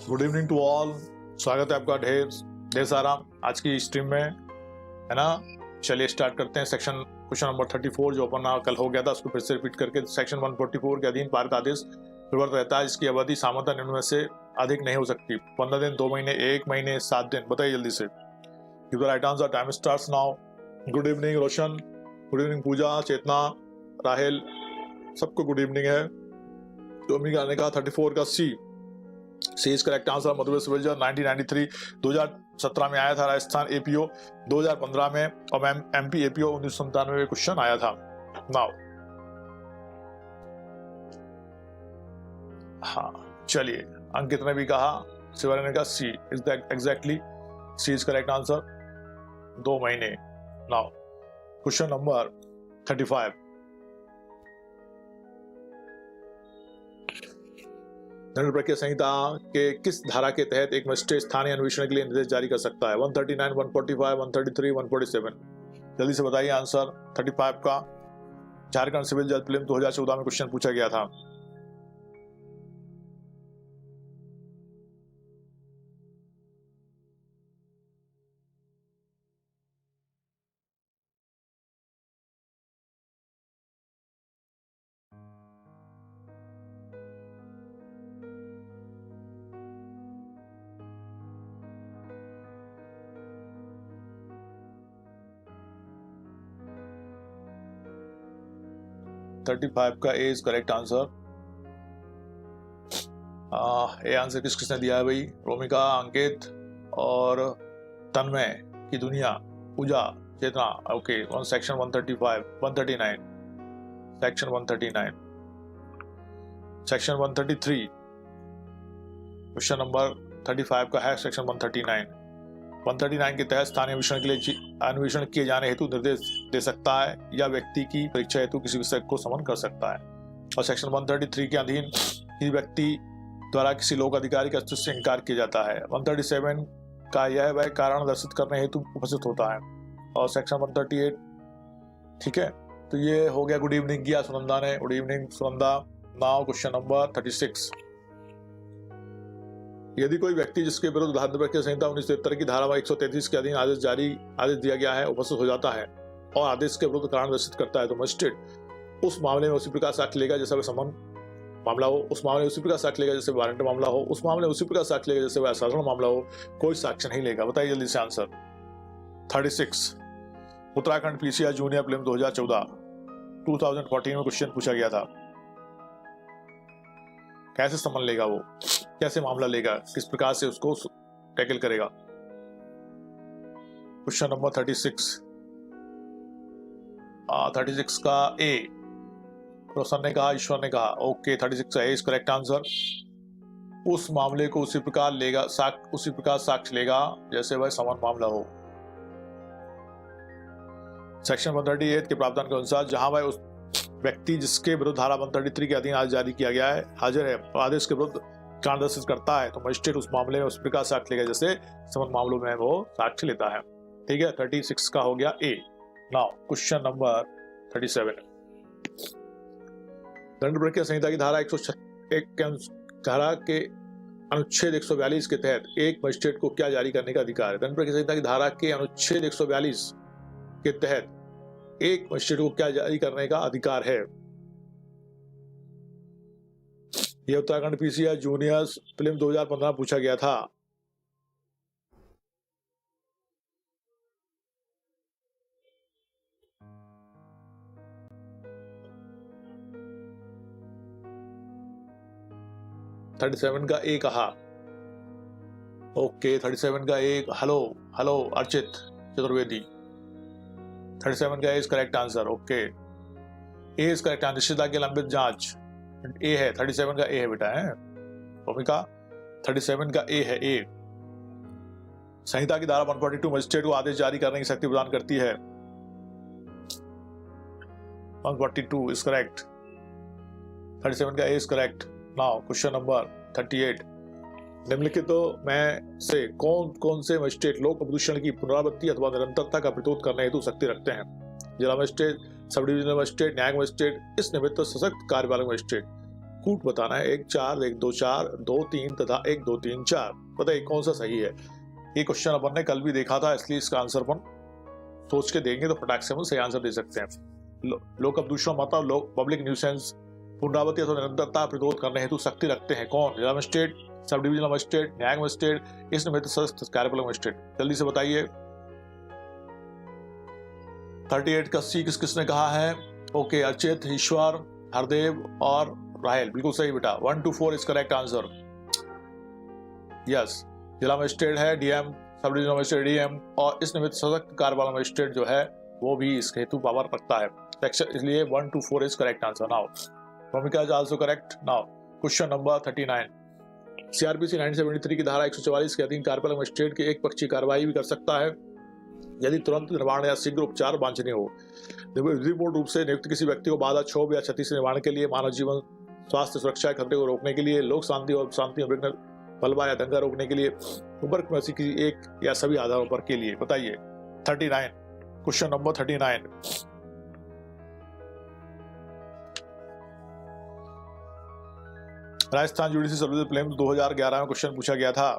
Good evening to all. स्वागत है आपका ढेर ढेर सारा आज की स्ट्रीम में, है ना। चलिए स्टार्ट करते हैं। सेक्शन क्वेश्चन नंबर 34 जो अपना कल हो गया था उसको फिर से रिपीट करके। सेक्शन 144 के अधीन पारित आदेश प्रवर्त रहता है जिसकी अवधि सामान्यतः निम्न में से अधिक नहीं हो सकती। 15 दिन, 2 महीने, 1 महीने, 7 दिन। बताइए जल्दी से। Give the right answer. Time starts now. Good evening Roshan, good evening Pooja, Chetna, Rahel, सबको गुड इवनिंग है। तो अम्मी ने कहा 34 का सी इज करेक्ट आंसर। मधु विश्वविद्यालय 1993 2017 में आया था। राजस्थान एपीओ 2015 में और एमपी एपीओ 1997 में क्वेश्चन आया था। नाउ हाँ चलिए, अंकित ने भी कहा, शिवानी ने कहा C is the exactly C is correct answer, 2 महीने। Now question number 35। दंड प्रक्रिया संहिता के किस धारा के तहत एक मजिस्ट्रेट स्थानीय अन्वेषण के लिए निर्देश जारी कर सकता है? 139, 145, 133, 147। जल्दी से बताइए आंसर। 35 का झारखंड सिविल जज प्रीलिम्स 2014 में क्वेश्चन पूछा गया था। थर्टी फाइव का A is correct answer. A answer किसने दिया है भाई? रोमिका, अंकित और तन्मय की दुनिया, Pooja, Chetna. Okay, on section 135, 139, section 139, section 133 question number 35 का है। सेक्शन 139 के तहत स्थानीय अन्वेषण किए जाने हेतु निर्देश दे सकता है या व्यक्ति की परीक्षा हेतु किसी विषय को समन कर सकता है। और सेक्शन 133 के अधीन किसी व्यक्ति द्वारा किसी लोक अधिकारी के अस्तित्व से इंकार किया जाता है। 137 का यह वह कारण दर्शित करने हेतु उपस्थित होता है। और सेक्शन 138, ठीक है। तो ये हो गया गुड इवनिंग किया सुनंदा ने। Good evening Sunanda. Now question number 36। यदि कोई व्यक्ति जिसके विरुद्ध दंड प्रक्रिया संहिता 1973 की धारा 133 के अधीन आदेश दिया गया है उपस्थित हो जाता है और आदेश के विरुद्ध कारण दर्शित करता है तो मजिस्ट्रेट उस मामले में उसी प्रकार साक्ष्य लेगा जैसा वह समन मामला हो, उस मामले में उसी प्रकार साक्ष्य लेगा जैसे वारंट मामला हो, उस मामले में उसी प्रकार साक्ष्य लेगा जैसे वह असाधारण मामला हो, कोई साक्ष्य नहीं लेगा। बताइए जल्दी से answer. 36 Uttarakhand PCR junior prelims 2014 में क्वेश्चन पूछा गया था। कैसे समन लेगा वो, कैसे मामला लेगा, किस प्रकार से उसको टैकल करेगा? क्वेश्चन नंबर 36 का ए रोशन ने कहा, ईश्वर ने कहा। ओके, 36 का ए इज करेक्ट आंसर। उस मामले को उसी प्रकार साक्ष्य लेगा जैसे वह समन मामला हो। सेक्शन 138 के प्रावधान के अनुसार जहां वह उस व्यक्ति जिसके विरुद्ध धारा 133 के अधीन आदेश जारी किया गया है हाजिर है और आदेश के विरुद्ध कारण दर्शित करता है तो मजिस्ट्रेट उस मामले में उस प्रकार साक्ष्य लेगा जैसे समन मामलों में वो साक्ष्य लेता है। ठीक है, 36 का हो गया ए। Now question number 37। दंड प्रक्रिया संहिता की धारा 101 के अनुच्छेद 142 के तहत एक मजिस्ट्रेट को क्या जारी करने का अधिकार है? दंड प्रक्रिया संहिता की धारा के अनुच्छेद 142 के तहत एक मजिस्ट्रेट को क्या जारी करने का अधिकार है? यह उत्तराखंड पीसीआर जूनियर्स प्रीलिम्स 2015 पूछा गया था। थर्टी 37 का ए कहा। ओके, 37 का ए। हेलो अर्चित चतुर्वेदी। 37 का A is correct answer. Okay, A is correct answer. निश्चितता की लंबित जांच ए है। 37 का ए है बेटा, है भूमिका। 37 का ए है। ए संहिता की धारा 142 मजिस्ट्रेट को आदेश जारी करने की शक्ति प्रदान करती है। 142 इज करेक्ट। 37 का A is correct. Now question number 38। निम्नलिखितों में से कौन से मजिस्ट्रेट लोक प्रदूषण की पुनरावृत्ति अथवा निरंतरता का प्रतिरोध करने हेतु शक्ति रखते हैं? जिला मजिस्ट्रेट, सब डिविजनल मजिस्ट्रेट, न्यायिक मजिस्ट्रेट, इस निमित्त सशक्त कार्यपालक मजिस्ट्रेट। कूट बताना है, 1 4 1 2 4 2 3 तथा 1 2 3 4। बताइए कौन सा सही है। ये क्वेश्चन अपन ने कल भी देखा था, इसलिए इसका आंसर अपन सोच के देंगे तो फटाक से हम सही आंसर दे सकते हैं। लोक अब दूसरा मत लोग पब्लिक न्यूसेंस पुनरावृत्ति अथवा निरंतरता प्रतिरोध करने हेतु शक्ति रखते हैं कौन? जिला मजिस्ट्रेट, सब डिविजनल मजिस्ट्रेट, न्यायिक मजिस्ट्रेट, इस निमित्त सदस्य कार्यपालक मजिस्ट्रेट। जल्दी से बताइए। 38 का सी किसने कहा है? ओके, अर्चित, ईश्वर, हरदेव और राहेल। बिल्कुल सही बेटा, 1 2 4 इज करेक्ट आंसर। यस, जिला मजिस्ट्रेट है DM, sub divisional magistrate DM, और इस निमित्त सशक्त कार्यपालक मजिस्ट्रेट जो है वो भी इस हेतु पावर रखता है। इसलिए 1 2 4 इज करेक्ट आंसर। नाउ भूमिका is also correct. Now question number 39। CrPC 1973 की धारा 144 के अधीन कार्यपालक मजिस्ट्रेट की एक पक्षीय कार्रवाई भी कर सकता है यदि तुरंत निर्माण या शीघ्र उपचार वांछनीय हो। विधिपूर्ण रूप से नियुक्त किसी व्यक्ति को बाधा, क्षोभ या क्षति से निर्माण के लिए, मानव जीवन, स्वास्थ्य, सुरक्षा के खतरे को रोकने के लिए, लोक शांति और शांति में विघ्न, बलवा या दंगा रोकने के लिए, उपरोक्त में से किसी एक या सभी आधारों पर के लिए। बताइए 39, question number 39। Rajasthan judiciary service prelims 2011 में क्वेश्चन पूछा गया था।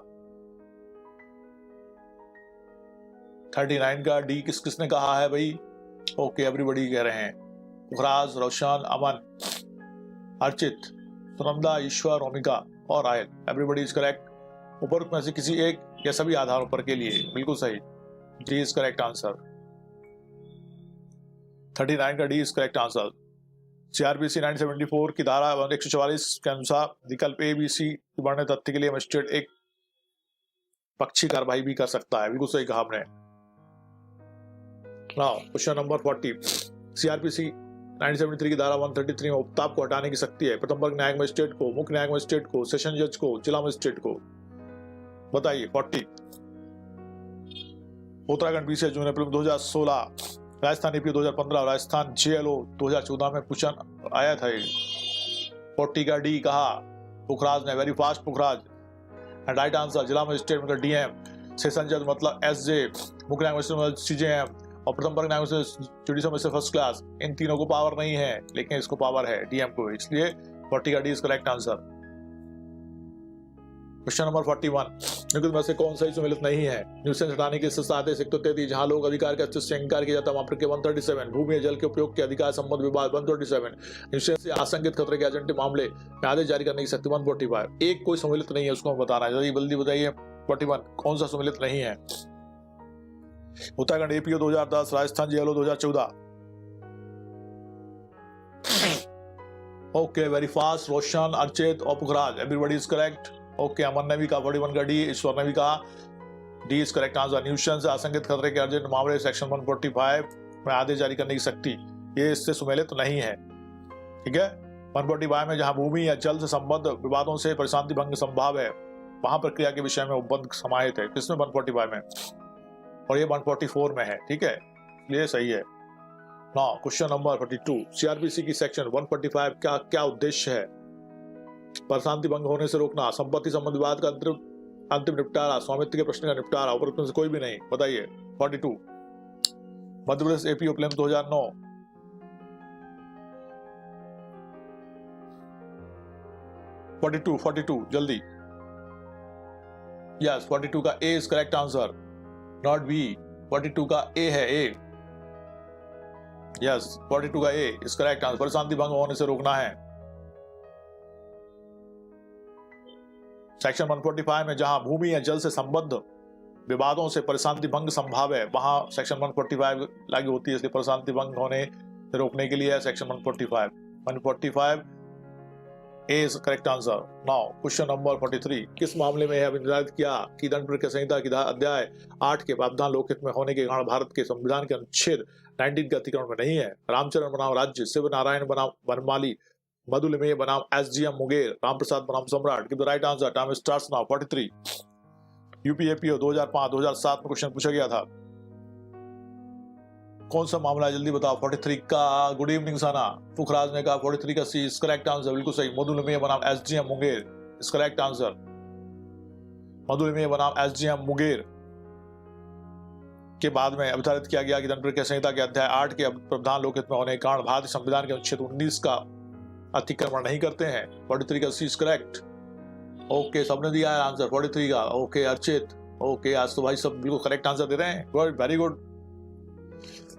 39 का डी किसने कहा है भाई? ओके, एवरीबॉडी कह रहे हैं। पुखराज, रोशन, अमन, अर्चित, सुनंदा, ईश्वर, ओमिका और रायल। Everybody is correct. उपरोक्त में से किसी एक या सभी आधारों पर के लिए। बिल्कुल सही, डी इज करेक्ट आंसर। 39 का D is correct answer. CrPC 1974 की धारा 144 के अनुसार विकल्प ए बी सी बढ़ने तथ्य के लिए मजिस्ट्रेट एक पक्षी कार्रवाई भी कर सकता है। बिल्कुल सही कहा आपने। Now question number 40। सीआरपीसी 1973 की धारा 133 में उपताप को हटाने की शक्ति है प्रथम वर्ग न्यायिक मजिस्ट्रेट को, मुख्य न्यायिक मजिस्ट्रेट को, सेशन जज को, जिला मजिस्ट्रेट को। बताइए 40। Uttarakhand BCS junior prelims 2016, Rajasthan APO 2015, Rajasthan JLO 2014 में क्वेश्चन आया था। 40 का डी कहा पुखराज ने, very fast Pukhraj. And right answer जिला मजिस्ट्रेट मतलब डीएम, सेशन जज मतलब एसजे, मुख्य न्यायिक मजिस्ट्रेट मतलब सीजेएम और प्रथम वर्ग न्यायिक magistrate judicial magistrate first class. इन तीनों को पावर नहीं है, लेकिन इसको पावर है डीएम को, इसलिए 40 का D is correct answer. Question number 41। निम्नलिखित में से कौन सही सम्मिलित नहीं है? न्यूसेंस हटाने के आदेश 133, जहां लोग अधिकार के अस्तित्व से इंकार किया जाता है वहां प्रक्रिया 137, भूमि या जल के उपयोग के अधिकार संबंध विवाद 137, न्यूसेंस से आशंकित खतरे के एजेंट मामले में आदेश जारी करने की शक्ति 145। एक कोई सम्मिलित नहीं है, उसको हम बताना है। जल्दी बताइए 41 कौन सा सम्मिलित नहीं है? Uttarakhand APO 2010, Rajasthan JLO 2014। Okay, very fast. Roshan, Archit और Pukhraj, everybody is correct. Okay, Aman ने भी कहा 41 का डी, ईश्वर ने भी कहा D is correct answer. Nuisance से आशंकित खतरे के अर्जेंट मामले सेक्शन 145 में आदेश जारी करने की शक्ति, ये इससे सम्मिलित नहीं है। ठीक है, 145 में जहां भूमि या जल से संबद्ध विवादों से परिशांति भंग संभाव है वहां प्रक्रिया के विषय में उपबंध समाहित है। किसमें? 145 में, और ये 144 में है। ठीक है, ये सही है। Now question number 42। सीआरपीसी की सेक्शन 145 का क्या उद्देश्य है? परशांति भंग होने से रोकना, संपत्ति संबंध विवाद का अंतिम निपटारा, स्वामित्व के प्रश्न का निपटारा। उपरोक्त में से कोई भी नहीं। बताइए 42। Madhya Pradesh APO prelims 2009। Forty two जल्दी। यस, 42 का A is correct answer, not B. 42 का ए है, ए। यस, 42 का ए इज करेक्ट आंसर। परशांति भंग होने से रोकना है। सेक्शन 145 में जहां भूमि या जल से संबद्ध विवादों से परशांति भंग संभाव है वहां सेक्शन 145 लागू होती है, इसलिए परशांति भंग होने से रोकने के लिए है section 145 A is correct answer. Now question number 43। किस मामले में यह निर्धारित किया कि दंड प्रक्रिया संहिता की अध्याय 8 के प्रावधान लोकहित में होने के कारण भारत के संविधान के अनुच्छेद 19 के अतिक्रमण में नहीं है? रामचरण बनाम राज्य, शिव नारायण बनाम वनमाली, मधुलिमेय बनाम एसजीएम मुंगेर, रामप्रसाद बनाम सम्राट। Give the right answer, time starts now. 43। यूपीएपीओ 2005-2007 में क्वेश्चन पूछा गया था। कौन सा मामला है? जल्दी बताओ। 43 का गुड इवनिंग साना, पुखराज ने कहा 43 का सी इज करेक्ट आंसर। बिल्कुल सही। मधुलिमेय बनाम SGM Munger is correct answer. Madhu Limaye बनाम एसजीएम मुंगेर के बाद में अभिधारित किया गया कि दंड प्रक्रिया संहिता के अध्याय 8 के प्रावधान लोकहित में होने के कारण भारतीय संविधान के अनुच्छेद 19 का अतिक्रमण नहीं करते हैं। 43 का सी इज करेक्ट। ओके, सबने दिया है आंसर 43 का। ओके अर्चित, ओके आज तो भाई सब बिल्कुल करेक्ट आंसर दे रहे हैं, good, very good.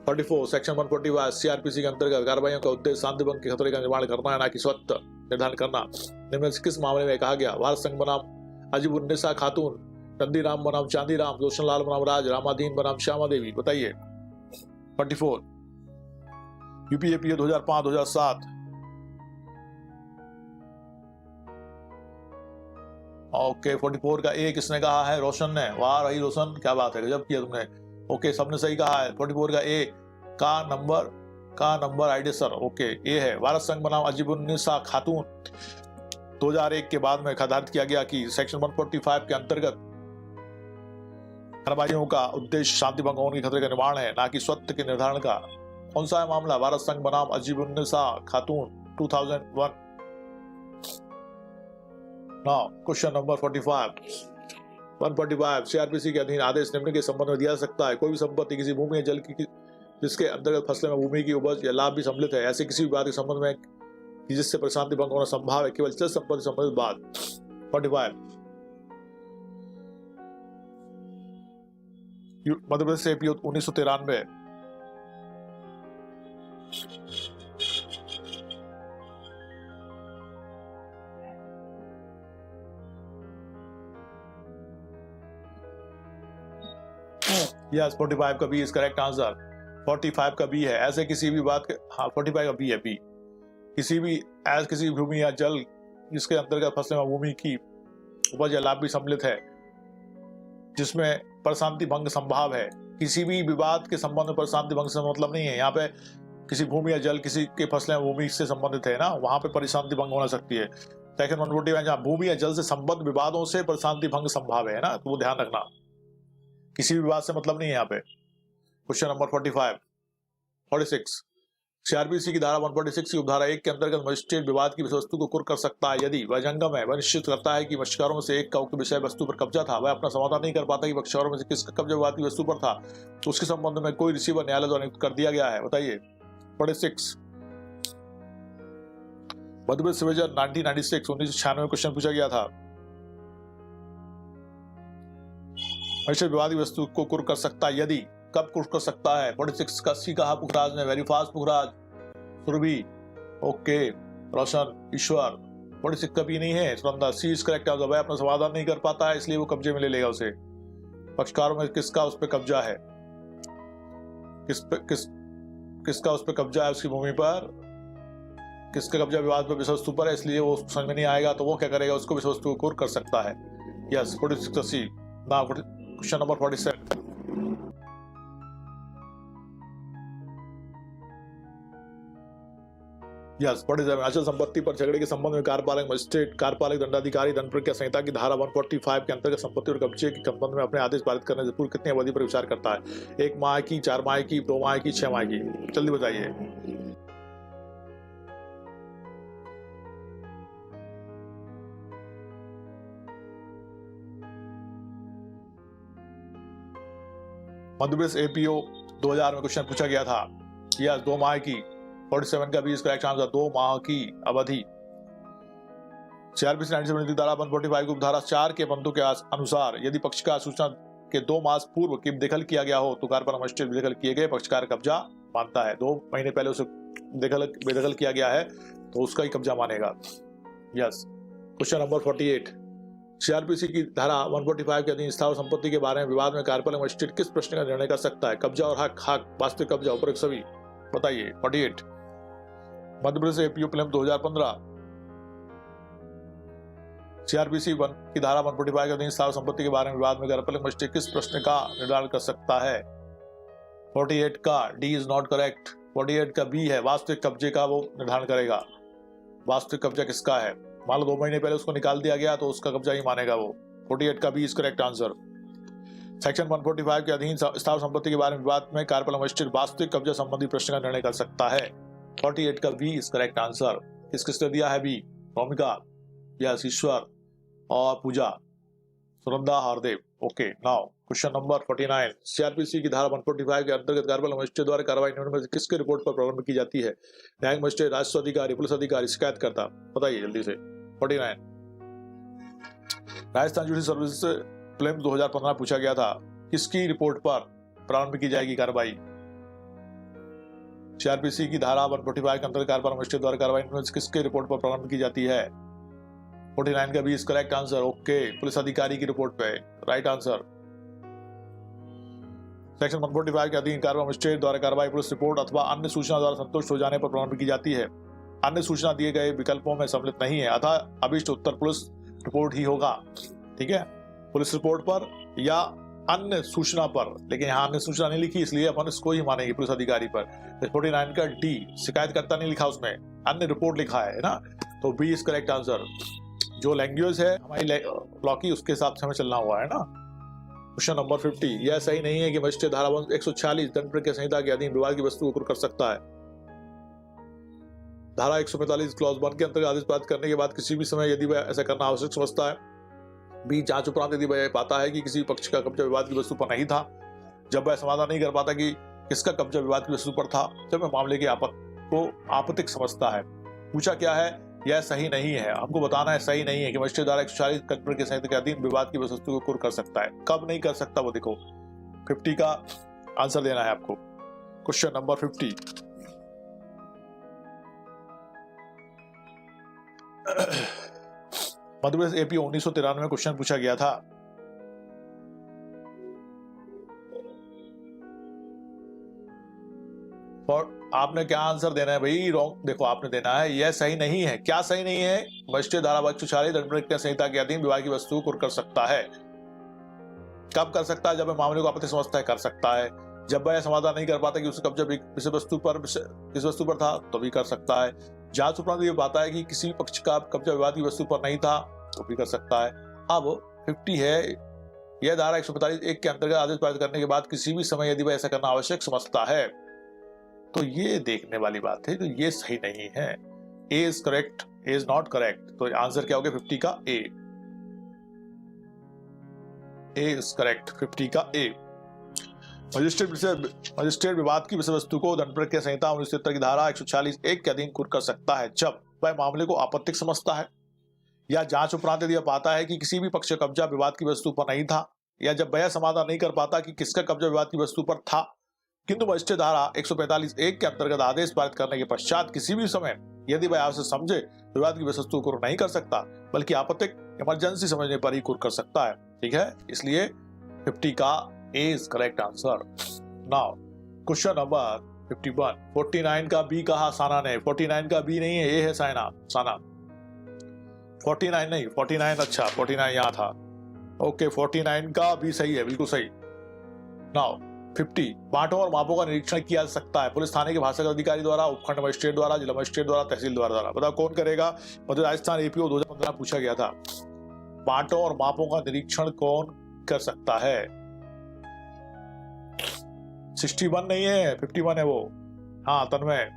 44 section 145 CrPC के अंतर्गत कार्रवाइयों का उद्देश्य शांति भंग के खतरे का निर्माण करना है, ना कि स्वत निर्धारण करना। निम्न से किस मामले में कहा गया? भारत संघ बनाम अजीबुन्निसा खातून, नंदीराम बनाम चांदीराम, रोशनलाल बनाम राज, रामाधीन बनाम श्यामा देवी। बताइए। 44 यूपीएपीओ 2005-2007। ओके 44 का ए किसने कहा है? रोशन ने। वाह रही रोशन, क्या बात है, गजब किया तुमने। ओके सबने सही कहा है। 44 का ए का नंबर आईडी सर। ओके ए है। भारत संघ बनाम अजीबुन्निसा खातून 2001 के बाद में निर्धारित किया गया कि सेक्शन 145 के अंतर्गत कार्रवाइयों का उद्देश्य शांति भंग होने के खतरे का निर्माण है, ना कि स्वत्व के निर्धारण का। कौन सा है मामला? भारत संघ बनाम अजीबुन्निसा खातून 2001। नाउ क्वेश्चन नंबर 145 सीआरपीसी के अधीन आदेश निम्न के संबंध में दिया जा सकता है। कोई भी संपत्ति किसी भूमि या जल की जिसके अंतर्गत फसलें में भूमि की उपज या लाभ भी सम्मिलित है, ऐसे किसी भी बात के संबंध में कि जिससे प्रशांति भंग होना संभव है, केवल जल संपत्ति संबंधित बात। 45 मध्य प्रदेश से एपीओ 1993। यस 45 का बी इज करेक्ट आंसर। 45 का बी है। ऐसे किसी भी बात के, हाँ 45 का बी है। बी किसी भी भूमि या जल जिसके अंतर्गत फसलें भूमि की उपज या लाभ भी सम्मिलित है, जिसमें प्रशांति भंग संभाव है। किसी भी विवाद के संबंध में प्रशांति भंग से मतलब नहीं है। यहाँ पे किसी भूमि या जल किसी के फसलें भूमि से संबंधित है ना, वहां पे प्रशांति भंग होना सकती है। सेक्शन 145 जहाँ भूमि या जल से संबद्ध विवादों से प्रशांति भंग संभाव है ना, तो वो ध्यान रखना, किसी भी विवाद से मतलब नहीं है यहाँ पे। क्वेश्चन नंबर 46 सीआरपीसी की धारा 146 की उपधारा 1 के अंतर्गत मजिस्ट्रेट विवाद की विषय वस्तु को कुर्क कर सकता है यदि वह जंगम है, वह निश्चित करता है कि पक्षकारों में से एक का उक्त विषय वस्तु पर कब्जा था, वह अपना समाधान नहीं कर पाता कि पक्षकारों में से किसका कब्जा विवाद की वस्तु पर था, तो उसके संबंध में कोई रिसीवर न्यायालय द्वारा नियुक्त कर दिया गया है। बताइए। 46 मध्य प्रदेश रिविजन 1996 क्वेश्चन पूछा गया था। मजिस्ट्रेट विवाद की वस्तु को कुर्क कर सकता है यदि, कब कुर्क कर सकता है? 46 का सी कहा पुखराज ने, वेरी फास्ट पुखराज। सुरभि, ओके रोशन, ईश्वर। 46 का भी नहीं है, सुनंदा। सी इज करेक्ट आंसर। वह अपना समाधान नहीं कर पाता है इसलिए वो कब्जे में ले लेगा उसे। पक्षकारों में किसका उस पर कब्जा है? किसका उस पर कब्जा है? उसकी भूमि पर किसका कब्जा विवाद पर विषय वस्तु पर है, इसलिए वो समझ में नहीं आएगा, तो वो क्या करेगा? उसको विषय वस्तु को कुर्क कर सकता है। यस 46 का सी। नाउ क्वेश्चन नंबर 47 यस 47 अचल संपत्ति पर झगड़े के संबंध में कार्यपालक मजिस्ट्रेट, कार्यपालक दंडाधिकारी दंड प्रक्रिया संहिता की धारा 145 के अंतर्गत संपत्ति और कब्जे के संबंध में अपने आदेश पारित करने से पूर्व कितनी अवधि पर विचार करता है? 1 माह की, 4 माह की, 2 माह की, 6 माह की? जल्दी बताइए। मध्य प्रदेश एपीओ 2000 में क्वेश्चन पूछा गया था। यस 2 माह की। 47 का भी इसका करेक्ट आंसर। 2 माह की अवधि। सीआरपीसी 1970 धारा 145 की उपधारा 4 के बंधु के अनुसार यदि पक्षकार सूचना के 2 मास पूर्व की बेदखल किया गया हो तो कार्यपालक मजिस्ट्रेट बेदखल किए गए पक्षकार कब्जा मानता है। 2 महीने पहले उसे बेदखल किया गया है तो उसका ही कब्जा मानेगा। यस क्वेश्चन नंबर 48 सीआरपीसी की धारा 145 के अधीन स्थावर संपत्ति के बारे में विवाद में कार्यपालक मजिस्ट्रेट किस प्रश्न का निर्णय कर सकता है? कब्जा और हक, वास्तविक कब्जा, उपरोक्त सभी। बताइए। 48 मध्य प्रदेश एपीओ प्रीलिम 2015 सीआरपीसी की धारा 145 के अधीन स्थावर संपत्ति के बारे में विवाद में कार्यपालक मजिस्ट्रेट किस प्रश्न का निर्धारण कर सकता है? 48 का डी इज नॉट करेक्ट। 48 का बी है, वास्तविक कब्जे का वो निर्धारण करेगा। वास्तविक कब्जा किसका है? मान लो 2 महीने पहले उसको निकाल दिया गया तो उसका कब्जा ही मानेगा वो। 48 का B is correct answer. Section 145 के अधीन स्थावर संपत्ति के बारे में विवाद में कार्यपालक मजिस्ट्रेट वास्तविक कब्जा संबंधी प्रश्न का निर्णय कर सकता है। 48 का बी इज करेक्ट आंसर। किसने दिया है बी? भूमिका, यस ईश्वर और Pooja, Sunanda, Hardev. Okay, now question number 49, CrPC की धारा 145 के अंतर्गत कार्यपालक मजिस्ट्रेट द्वारा कार्रवाई निम्न में से किसके रिपोर्ट पर प्रारंभ की जाती है? न्यायिक मजिस्ट्रेट, राजस्व अधिकारी, पुलिस अधिकारी, शिकायतकर्ता? बताइए जल्दी से। 49, राजस्थान जुडिशल सर्विस प्रीलिम्स 2015 पूछा गया था, किसकी रिपोर्ट पर प्रारंभ की जाएगी कार्रवाई? सीआरपीसी की धारा 145 के अंतर्गत कार्यपालक मजिस्ट्रेट द्वारा कार्रवाई निम्न में से किसके रिपोर्ट पर प्रारंभ की जाती है? 49 का भी is correct answer. Okay, police अधिकारी की रिपोर्ट पे राइट आंसर। सेक्शन 145 के अधीन कार्यपालक मजिस्ट्रेट द्वारा कार्रवाई पुलिस रिपोर्ट अथवा अन्य सूचना द्वारा संतुष्ट हो जाने पर प्रारंभ की जाती है। अन्य सूचना दिए गए विकल्पों में सम्मिलित नहीं है, अतः अभिष्ट उत्तर पुलिस रिपोर्ट ही होगा। ठीक है, पुलिस रिपोर्ट पर या अन्य सूचना पर, लेकिन यहाँ अन्य सूचना नहीं लिखी इसलिए अपन इसको ही मानेंगे पुलिस अधिकारी पर। 49 का डी, शिकायतकर्ता नहीं लिखा उसमें, अन्य रिपोर्ट लिखा है ना, तो बी इज करेक्ट आंसर। जो लैंग्वेज है हमारी लॉ की उसके हिसाब से हमें चलना हुआ है ना। क्वेश्चन नंबर 50, यह सही नहीं है कि मजिस्ट्रेट धारा 146 दंड प्रक्रिया संहिता के अधीन विवाद की वस्तु को कुर्क कर सकता है। धारा 145 क्लॉज 1 के अंतर्गत आदेश प्राप्त करने के बाद किसी भी समय यदि वह ऐसा करना आवश्यक समझता है, बी जांच उपरांत यदि वह पाता है कि किसी पक्ष का कब्जा विवाद की वस्तु पर नहीं था, जब वह समाधान नहीं कर पाता कि किसका कब्जा विवाद की वस्तु पर था, जब वह मामले के को आपत्तिक समझता है। पूछा क्या है? यह सही नहीं है, हमको बताना है सही नहीं है कि मजिस्ट्रेट द्वारा 140 दंड प्रक्रिया संहिता के अधीन विवाद की वस्तु को कुर्क कर सकता है। कब नहीं कर सकता वो देखो, 50 का आंसर देना है आपको। क्वेश्चन नंबर 50, मध्यप्रदेश एपी 1993 में क्वेश्चन पूछा गया था। और आपने क्या आंसर देना है भाई? रॉन्ग देखो, आपने देना है यह सही नहीं है। क्या सही नहीं है? मजिस्ट्रेट धारा 140 दंड प्रक्रिया संहिता के अधीन विवाद की वस्तु को कुर्क कर सकता है। कब कर सकता है? जब वह मामले को आपत्तिक समझता है, कर सकता है। जब वह समाधान नहीं कर पाता कि उसका कब्जा किस वस्तु पर था, तो भी कर सकता है। जांच उपरांत ये पाता है कि किसी पक्ष का कब्जा विवाद की वस्तु पर नहीं था, तो भी कर सकता है। अब 50 है, यह धारा 145(1) के अंतर्गत आदेश पारित करने के बाद किसी भी समय यदि वह ऐसा करना आवश्यक समझता है, तो ये देखने वाली बात है, तो ये सही नहीं है। A is correct, A is not correct, तो आंसर क्या हो गया 50 का ए। ए इज करेक्ट, 50 का ए। मजिस्ट्रेट विवाद की विषय वस्तु को दंड प्रक्रिया संहिता 1973 की धारा 146(1) के अधीन कुर्क कर सकता है जब वह मामले को आपत्तिक समझता है, या जांच उपरांत यदि पाता है कि किसी भी पक्ष का कब्जा विवाद की वस्तु पर नहीं था, या जब वह समाधान नहीं कर पाता कि किसका कब्जा विवाद की वस्तु पर था, किंतु मजिस्ट्रेट धारा 145(1) के अंतर्गत आदेश पारित करने के पश्चात किसी भी समय यदि वह आवश्यक समझे विवाद की वस्तु को नहीं कर सकता, बल्कि आपत्तिक इमरजेंसी समझने पर ही कुर्क कर सकता है। ठीक है, इसलिए 50 का A is correct answer. Now question number 51, 49 का बी कहा साना ने? 49 का बी नहीं है, ए है साना। 49 नहीं, 49 अच्छा, 49 यहां था। ओके, 49 का बी सही है, बिल्कुल सही। नाउ 50, बांटों और मापों का निरीक्षण किया जा सकता है पुलिस थाने के भाषा अधिकारी द्वारा, उपखंड मजिस्ट्रेट द्वारा, जिला मजिस्ट्रेट द्वारा, तहसीलदार द्वारा। बताओ कौन करेगा? मतलब राजस्थान एपीओ 2015 पूछा गया था। बांटों और मापों का निरीक्षण कौन कर सकता है? 61 नहीं है, 51 है वो। हाँ तन्मय,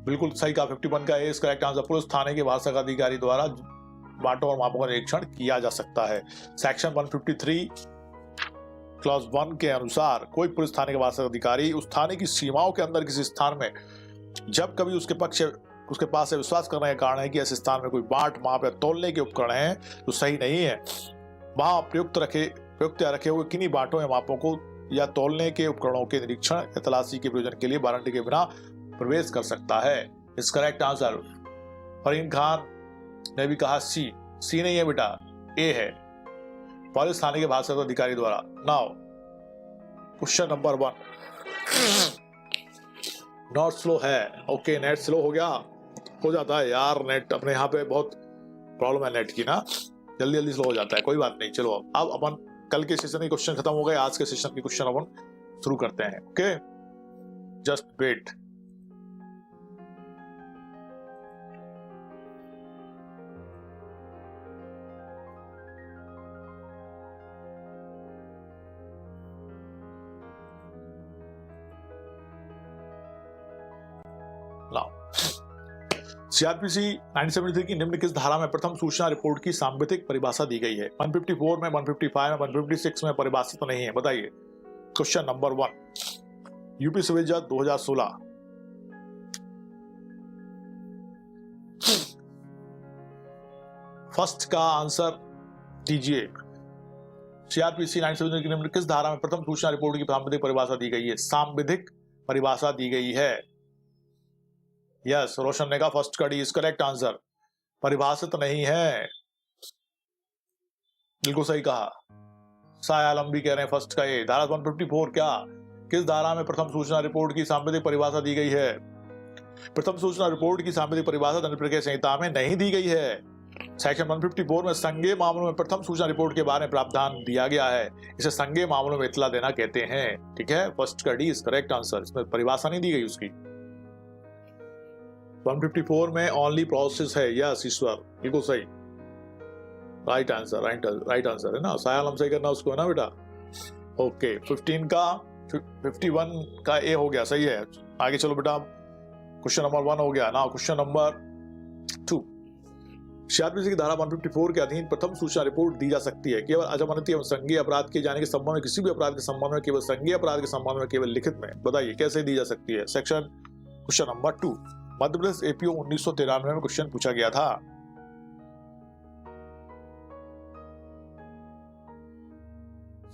बिल्कुल सही कहा, 51 का ए करेक्ट आंसर। पुलिस थाने के भाषा अधिकारी द्वारा बांटों और मापों का निरीक्षण किया जा सकता है। सेक्शन 153 क्लॉज 1 के अनुसार कोई पुलिस थाने के भाषा अधिकारी उस थाने की सीमाओं के अंदर किसी स्थान में जब कभी उसके पास विश्वास करने का कारण है कि ऐसे स्थान में कोई बांट, माप या तोलने के उपकरण हैं तो सही नहीं है, वहां प्रयुक्त रखे हुए किन्हीं बांटों या मापों को या तोलने के उपकरणों के निरीक्षण या तलाशी के प्रयोजन के लिए वारंटी के बिना प्रवेश कर सकता है। इस करेक्ट आंसर। फरीन खान ने भी कहा सी नहीं है बेटा, ए है, पुलिस थाने के भाषा अधिकारी द्वारा। Now question number 1, not slow है। ओके, नेट स्लो हो गया, हो जाता है यार, नेट अपने यहाँ पे बहुत प्रॉब्लम है नेट की ना, जल्दी स्लो हो जाता है, कोई बात नहीं। चलो अब अपन कल के सेशन के क्वेश्चन खत्म हो गए, आज के सेशन के क्वेश्चन अपन शुरू करते हैं। Okay, just wait. सीआरपीसी 1973 की निम्न किस धारा में प्रथम सूचना रिपोर्ट की सांविधिक परिभाषा दी गई है? 154 में, 155 में, 156 में परिभाषित तो नहीं है, बताइए। क्वेश्चन नंबर 1, यूपी सिविल जज 2016। फर्स्ट का आंसर दीजिए। सीआरपीसी 1973 की निम्न किस धारा में प्रथम सूचना रिपोर्ट की सांविधिक परिभाषा दी गई है? सांविधिक परिभाषा दी गई है। यस, रोशन ने कहा फर्स्ट का डी इज करेक्ट आंसर। परिभाषित नहीं है, बिल्कुल सही कहा। साय आलम भी कह रहे हैं फर्स्ट का ए। धारा 154 क्या, किस धारा में प्रथम सूचना रिपोर्ट की सांविधिक परिभाषा दी गई है? प्रथम सूचना रिपोर्ट की सांविधिक परिभाषा दंड प्रक्रिया संहिता में नहीं दी गई है। सेक्शन 154 में संज्ञेय मामलों में प्रथम सूचना रिपोर्ट के बारे में प्रावधान दिया गया है। इसे संज्ञेय मामलों में इत्तला देना कहते हैं। ठीक है, फर्स्ट का डी इज करेक्ट आंसर। इसमें परिभाषा नहीं दी गई उसकी। 154 में ओनली प्रोसेस है। यस ईश्वर, बिल्कुल सही, राइट आंसर, राइट आंसर है ना। सायालम सही करना उसको है ना बेटा। ओके, 51 का ए हो गया, सही है। आगे चलो बेटा, क्वेश्चन नंबर 1 हो गया ना। क्वेश्चन नंबर 2, सीआरपीसी की धारा 154 के अधीन प्रथम सूचना रिपोर्ट दी जा सकती है केवल अजमानती एवं संज्ञेय अपराध किए जाने के संबंध में, किसी भी अपराध के संबंध में, केवल संज्ञेय अपराध के संबंध में, केवल लिखित में। बताइए कैसे दी जा सकती है। क्वेश्चन नंबर 2, मध्य प्रदेश एपीओ 1993 में क्वेश्चन पूछा गया था।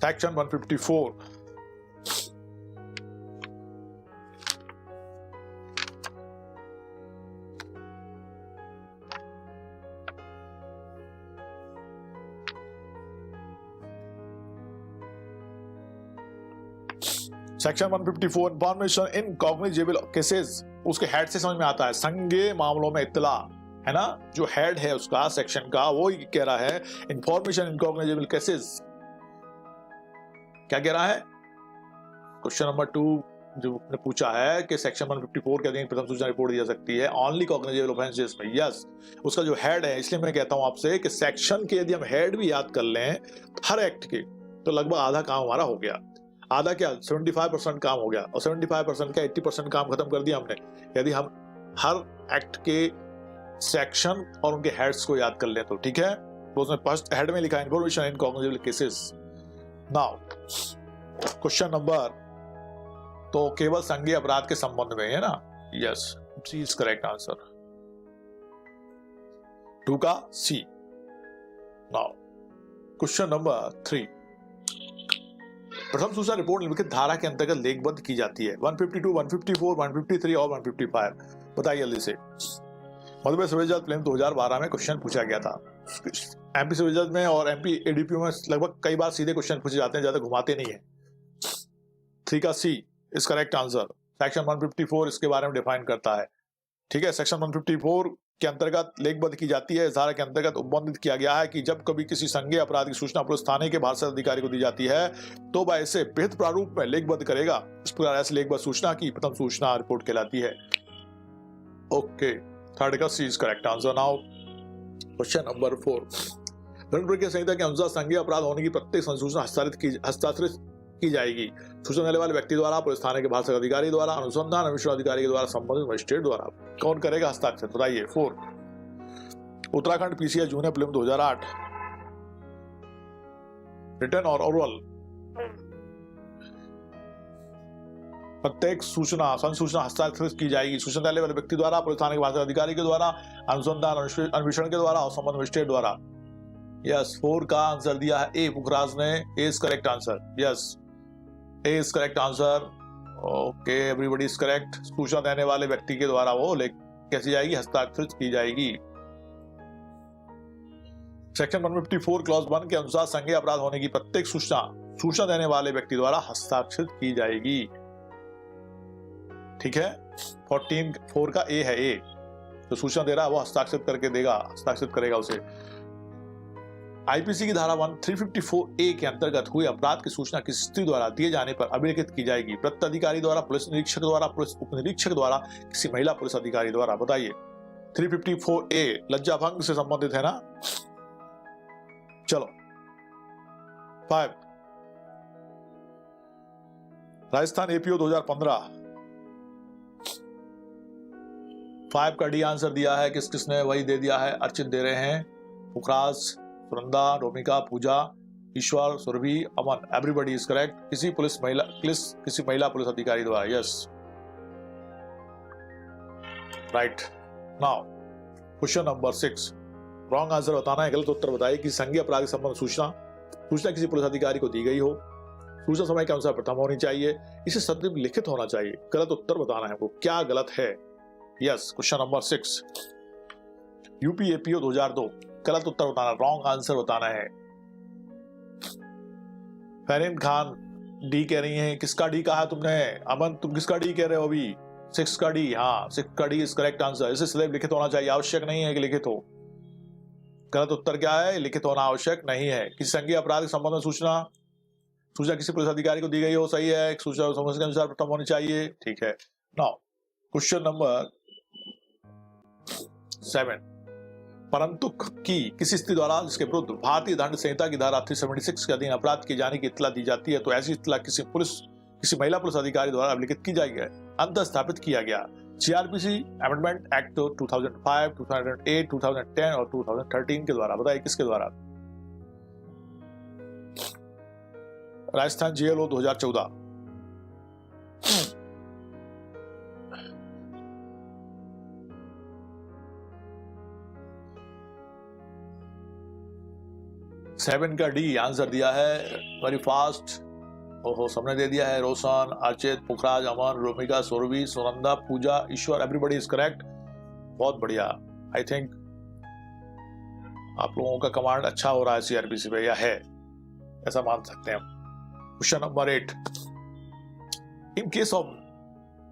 Section 154, section 154 information in cognizable cases, उसके हेड से समझ में आता है संज्ञेय मामलों में इत्तला, है ना। जो हेड है उसका सेक्शन का वो ही कह रहा है इंफॉर्मेशन इन कॉग्निजेबल केसेस। क्या कह रहा है? क्वेश्चन नंबर 2 जो ने पूछा है कि सेक्शन 154 के अधीन प्रथम सूचना रिपोर्ट दी जा सकती है ओनली कॉग्निजेबल ऑफेंसेस में। यस, उसका जो हेड है, इसलिए मैं कहता हूं आपसे कि सेक्शन के यदि हम हेड भी याद कर लें हर एक्ट के, तो लगभग आधा काम हमारा हो गया। आधा क्या, 75% काम हो गया। और 75% का 80% काम खत्म कर दिया हमने, यदि हम हर एक्ट के सेक्शन और उनके हेड्स को याद कर लें तो। ठीक है, तो उसमें फर्स्ट हेड में लिखा है information in cognizable cases. Now question number, तो केवल संज्ञेय अपराध के संबंध में है ना। Yes, C is correct answer. 2 का सी। नाउ क्वेश्चन नंबर 3, प्रथम सूचना रिपोर्ट निम्नलिखित धारा के अंतर्गत लेखबद्ध की जाती है? 152, 154, 153 और 155। बताइए जल्दी से। मध्य प्रदेश सिविल जज प्रीलिम्स 2012 में क्वेश्चन पूछा गया था। एमपी सिविल जज में और एमपी एडीपीओ में लगभग कई बार सीधे क्वेश्चन पूछे जाते हैं, ज्यादा घुमाते नहीं है। 3 का C is correct answer. Section 154 इसके बारे में डिफाइन करता है। ठीक है, सेक्शन 154 के अंतर्गत लेखबद्ध की जाती है। इस धारा के अंतर्गत उपबंधित किया गया है कि जब कभी किसी संज्ञेय अपराध की सूचना पुलिस थाने के भारतीय अधिकारी को दी जाती है तो वह इसे विहित प्रारूप में लेखबद्ध करेगा। इस प्रकार ऐसी लेखबद्ध सूचना की प्रथम सूचना रिपोर्ट कहलाती है। ओके, 3 का C is correct answer. Now question number 4, दंड प्रक्रिया संहिता के अनुसार संज्ञेय अपराध होने की प्रत्येक सूचना हस्ताक्षरित की जाएगी सूचना देने वाले व्यक्ति द्वारा, पुलिस थाने के भारतीय अधिकारी द्वारा, अनुसंधान अन्वेषण अधिकारी के द्वारा, संबंधित मजिस्ट्रेट द्वारा। कौन करेगा हस्ताक्षर? बताइए। 4, Uttarakhand PCS junior prelims 2008, written और ओरल प्रत्येक सूचना संसूचना हस्ताक्षरित की जाएगी सूचना देने वाले व्यक्ति द्वारा, पुलिस थाने के भारतीय अधिकारी के द्वारा, अनुसंधान अन्वेषण के द्वारा और संबंधित मजिस्ट्रेट द्वारा। यस, 4 का आंसर दिया है ए पुखराज ने। A is correct answer. Yes, A is correct answer. Okay, everybody is correct. सूचना देने वाले व्यक्ति के द्वारा वो कैसी जाएगी? हस्ताक्षरित की जाएगी। सेक्शन 154 क्लॉज 1 के अनुसार संज्ञेय अपराध होने की प्रत्येक सूचना देने वाले व्यक्ति द्वारा हस्ताक्षरित की जाएगी। ठीक है, 4 का ए है। ए तो सूचना दे रहा है वो हस्ताक्षरित करके देगा, हस्ताक्षरित करेगा उसे। आईपीसी की धारा 354A के अंतर्गत हुए अपराध की सूचना किसी स्त्री द्वारा दिए जाने पर अभिलिखित की जाएगी? प्रत्याधिकारी द्वारा, पुलिस निरीक्षक द्वारा, पुलिस उप निरीक्षक द्वारा, किसी महिला पुलिस अधिकारी द्वारा। बताइए। 354A लज्जा भंग से संबंधित है ना। चलो 5, राजस्थान एपीओ 2015, 5 का डी आंसर दिया है, किसने वही दे दिया है, अर्चित दे रहे हैं, पुखराज, सुनंदा, रोमिका, पूजा, ईश्वर, Surabhi, Aman, everybody is correct. किसी महिला पुलिस अधिकारी द्वारा, yes right. Now question number 6, wrong answer बताना है, गलत उत्तर बताइए कि संज्ञेय अपराध के संबंध सूचना किसी पुलिस अधिकारी को दी गई हो, सूचना समय के अनुसार प्रथम होनी चाहिए, इसे सदैव लिखित होना चाहिए। गलत उत्तर बताना है वो क्या गलत है। यस, क्वेश्चन नंबर 6, यूपीएपीओ 2002, गलत उत्तर बताना, रॉन्ग आंसर बताना है। फरीन खान डी कह रही हैं, किसका डी कहा तुमने? अमन तुम किसका डी कह रहे हो अभी? 6 का डी, हाँ 6 का डी इज करेक्ट आंसर। इसे सदैव लिखित होना चाहिए, आवश्यक नहीं है कि लिखित हो। गलत उत्तर क्या है? लिखित होना आवश्यक नहीं है। किसी संज्ञेय अपराध के संबंध में सूचना किसी पुलिस अधिकारी को दी गई हो, सही है। सूचना समय के अनुसार प्रथम होनी चाहिए, ठीक है। नाउ क्वेश्चन नंबर 7, परंतु की किसी स्थिति द्वारा जिसके विरुद्ध भारतीय दंड संहिता की धारा 376 के अधीन अपराध किए जाने की इत्तला दी जाती है, तो ऐसी इत्तला किसी महिला पुलिस अधिकारी द्वारा अभिलिखित की जाएगी, अंत स्थापित किया गया। सीआरपीसी अमेंडमेंट एक्ट 2005, 2008, 2010 और 2013 के द्वारा। बताइए किसके द्वारा? राजस्थान जेएलओ 2014। सेवन का डी आंसर दिया है, वेरी फास्ट। ओहो, सबने दे दिया है, रोशन, अर्चित, पुखराज, अमन, रोमिका, सुरभि, सुनंदा, पूजा, ईश्वर, एवरीबॉडी इज करेक्ट। बहुत बढ़िया। आई थिंक आप लोगों का कमांड अच्छा हो रहा है सीआरपीसी पे, या है, ऐसा मान सकते हैं हम। Question number 8, in case of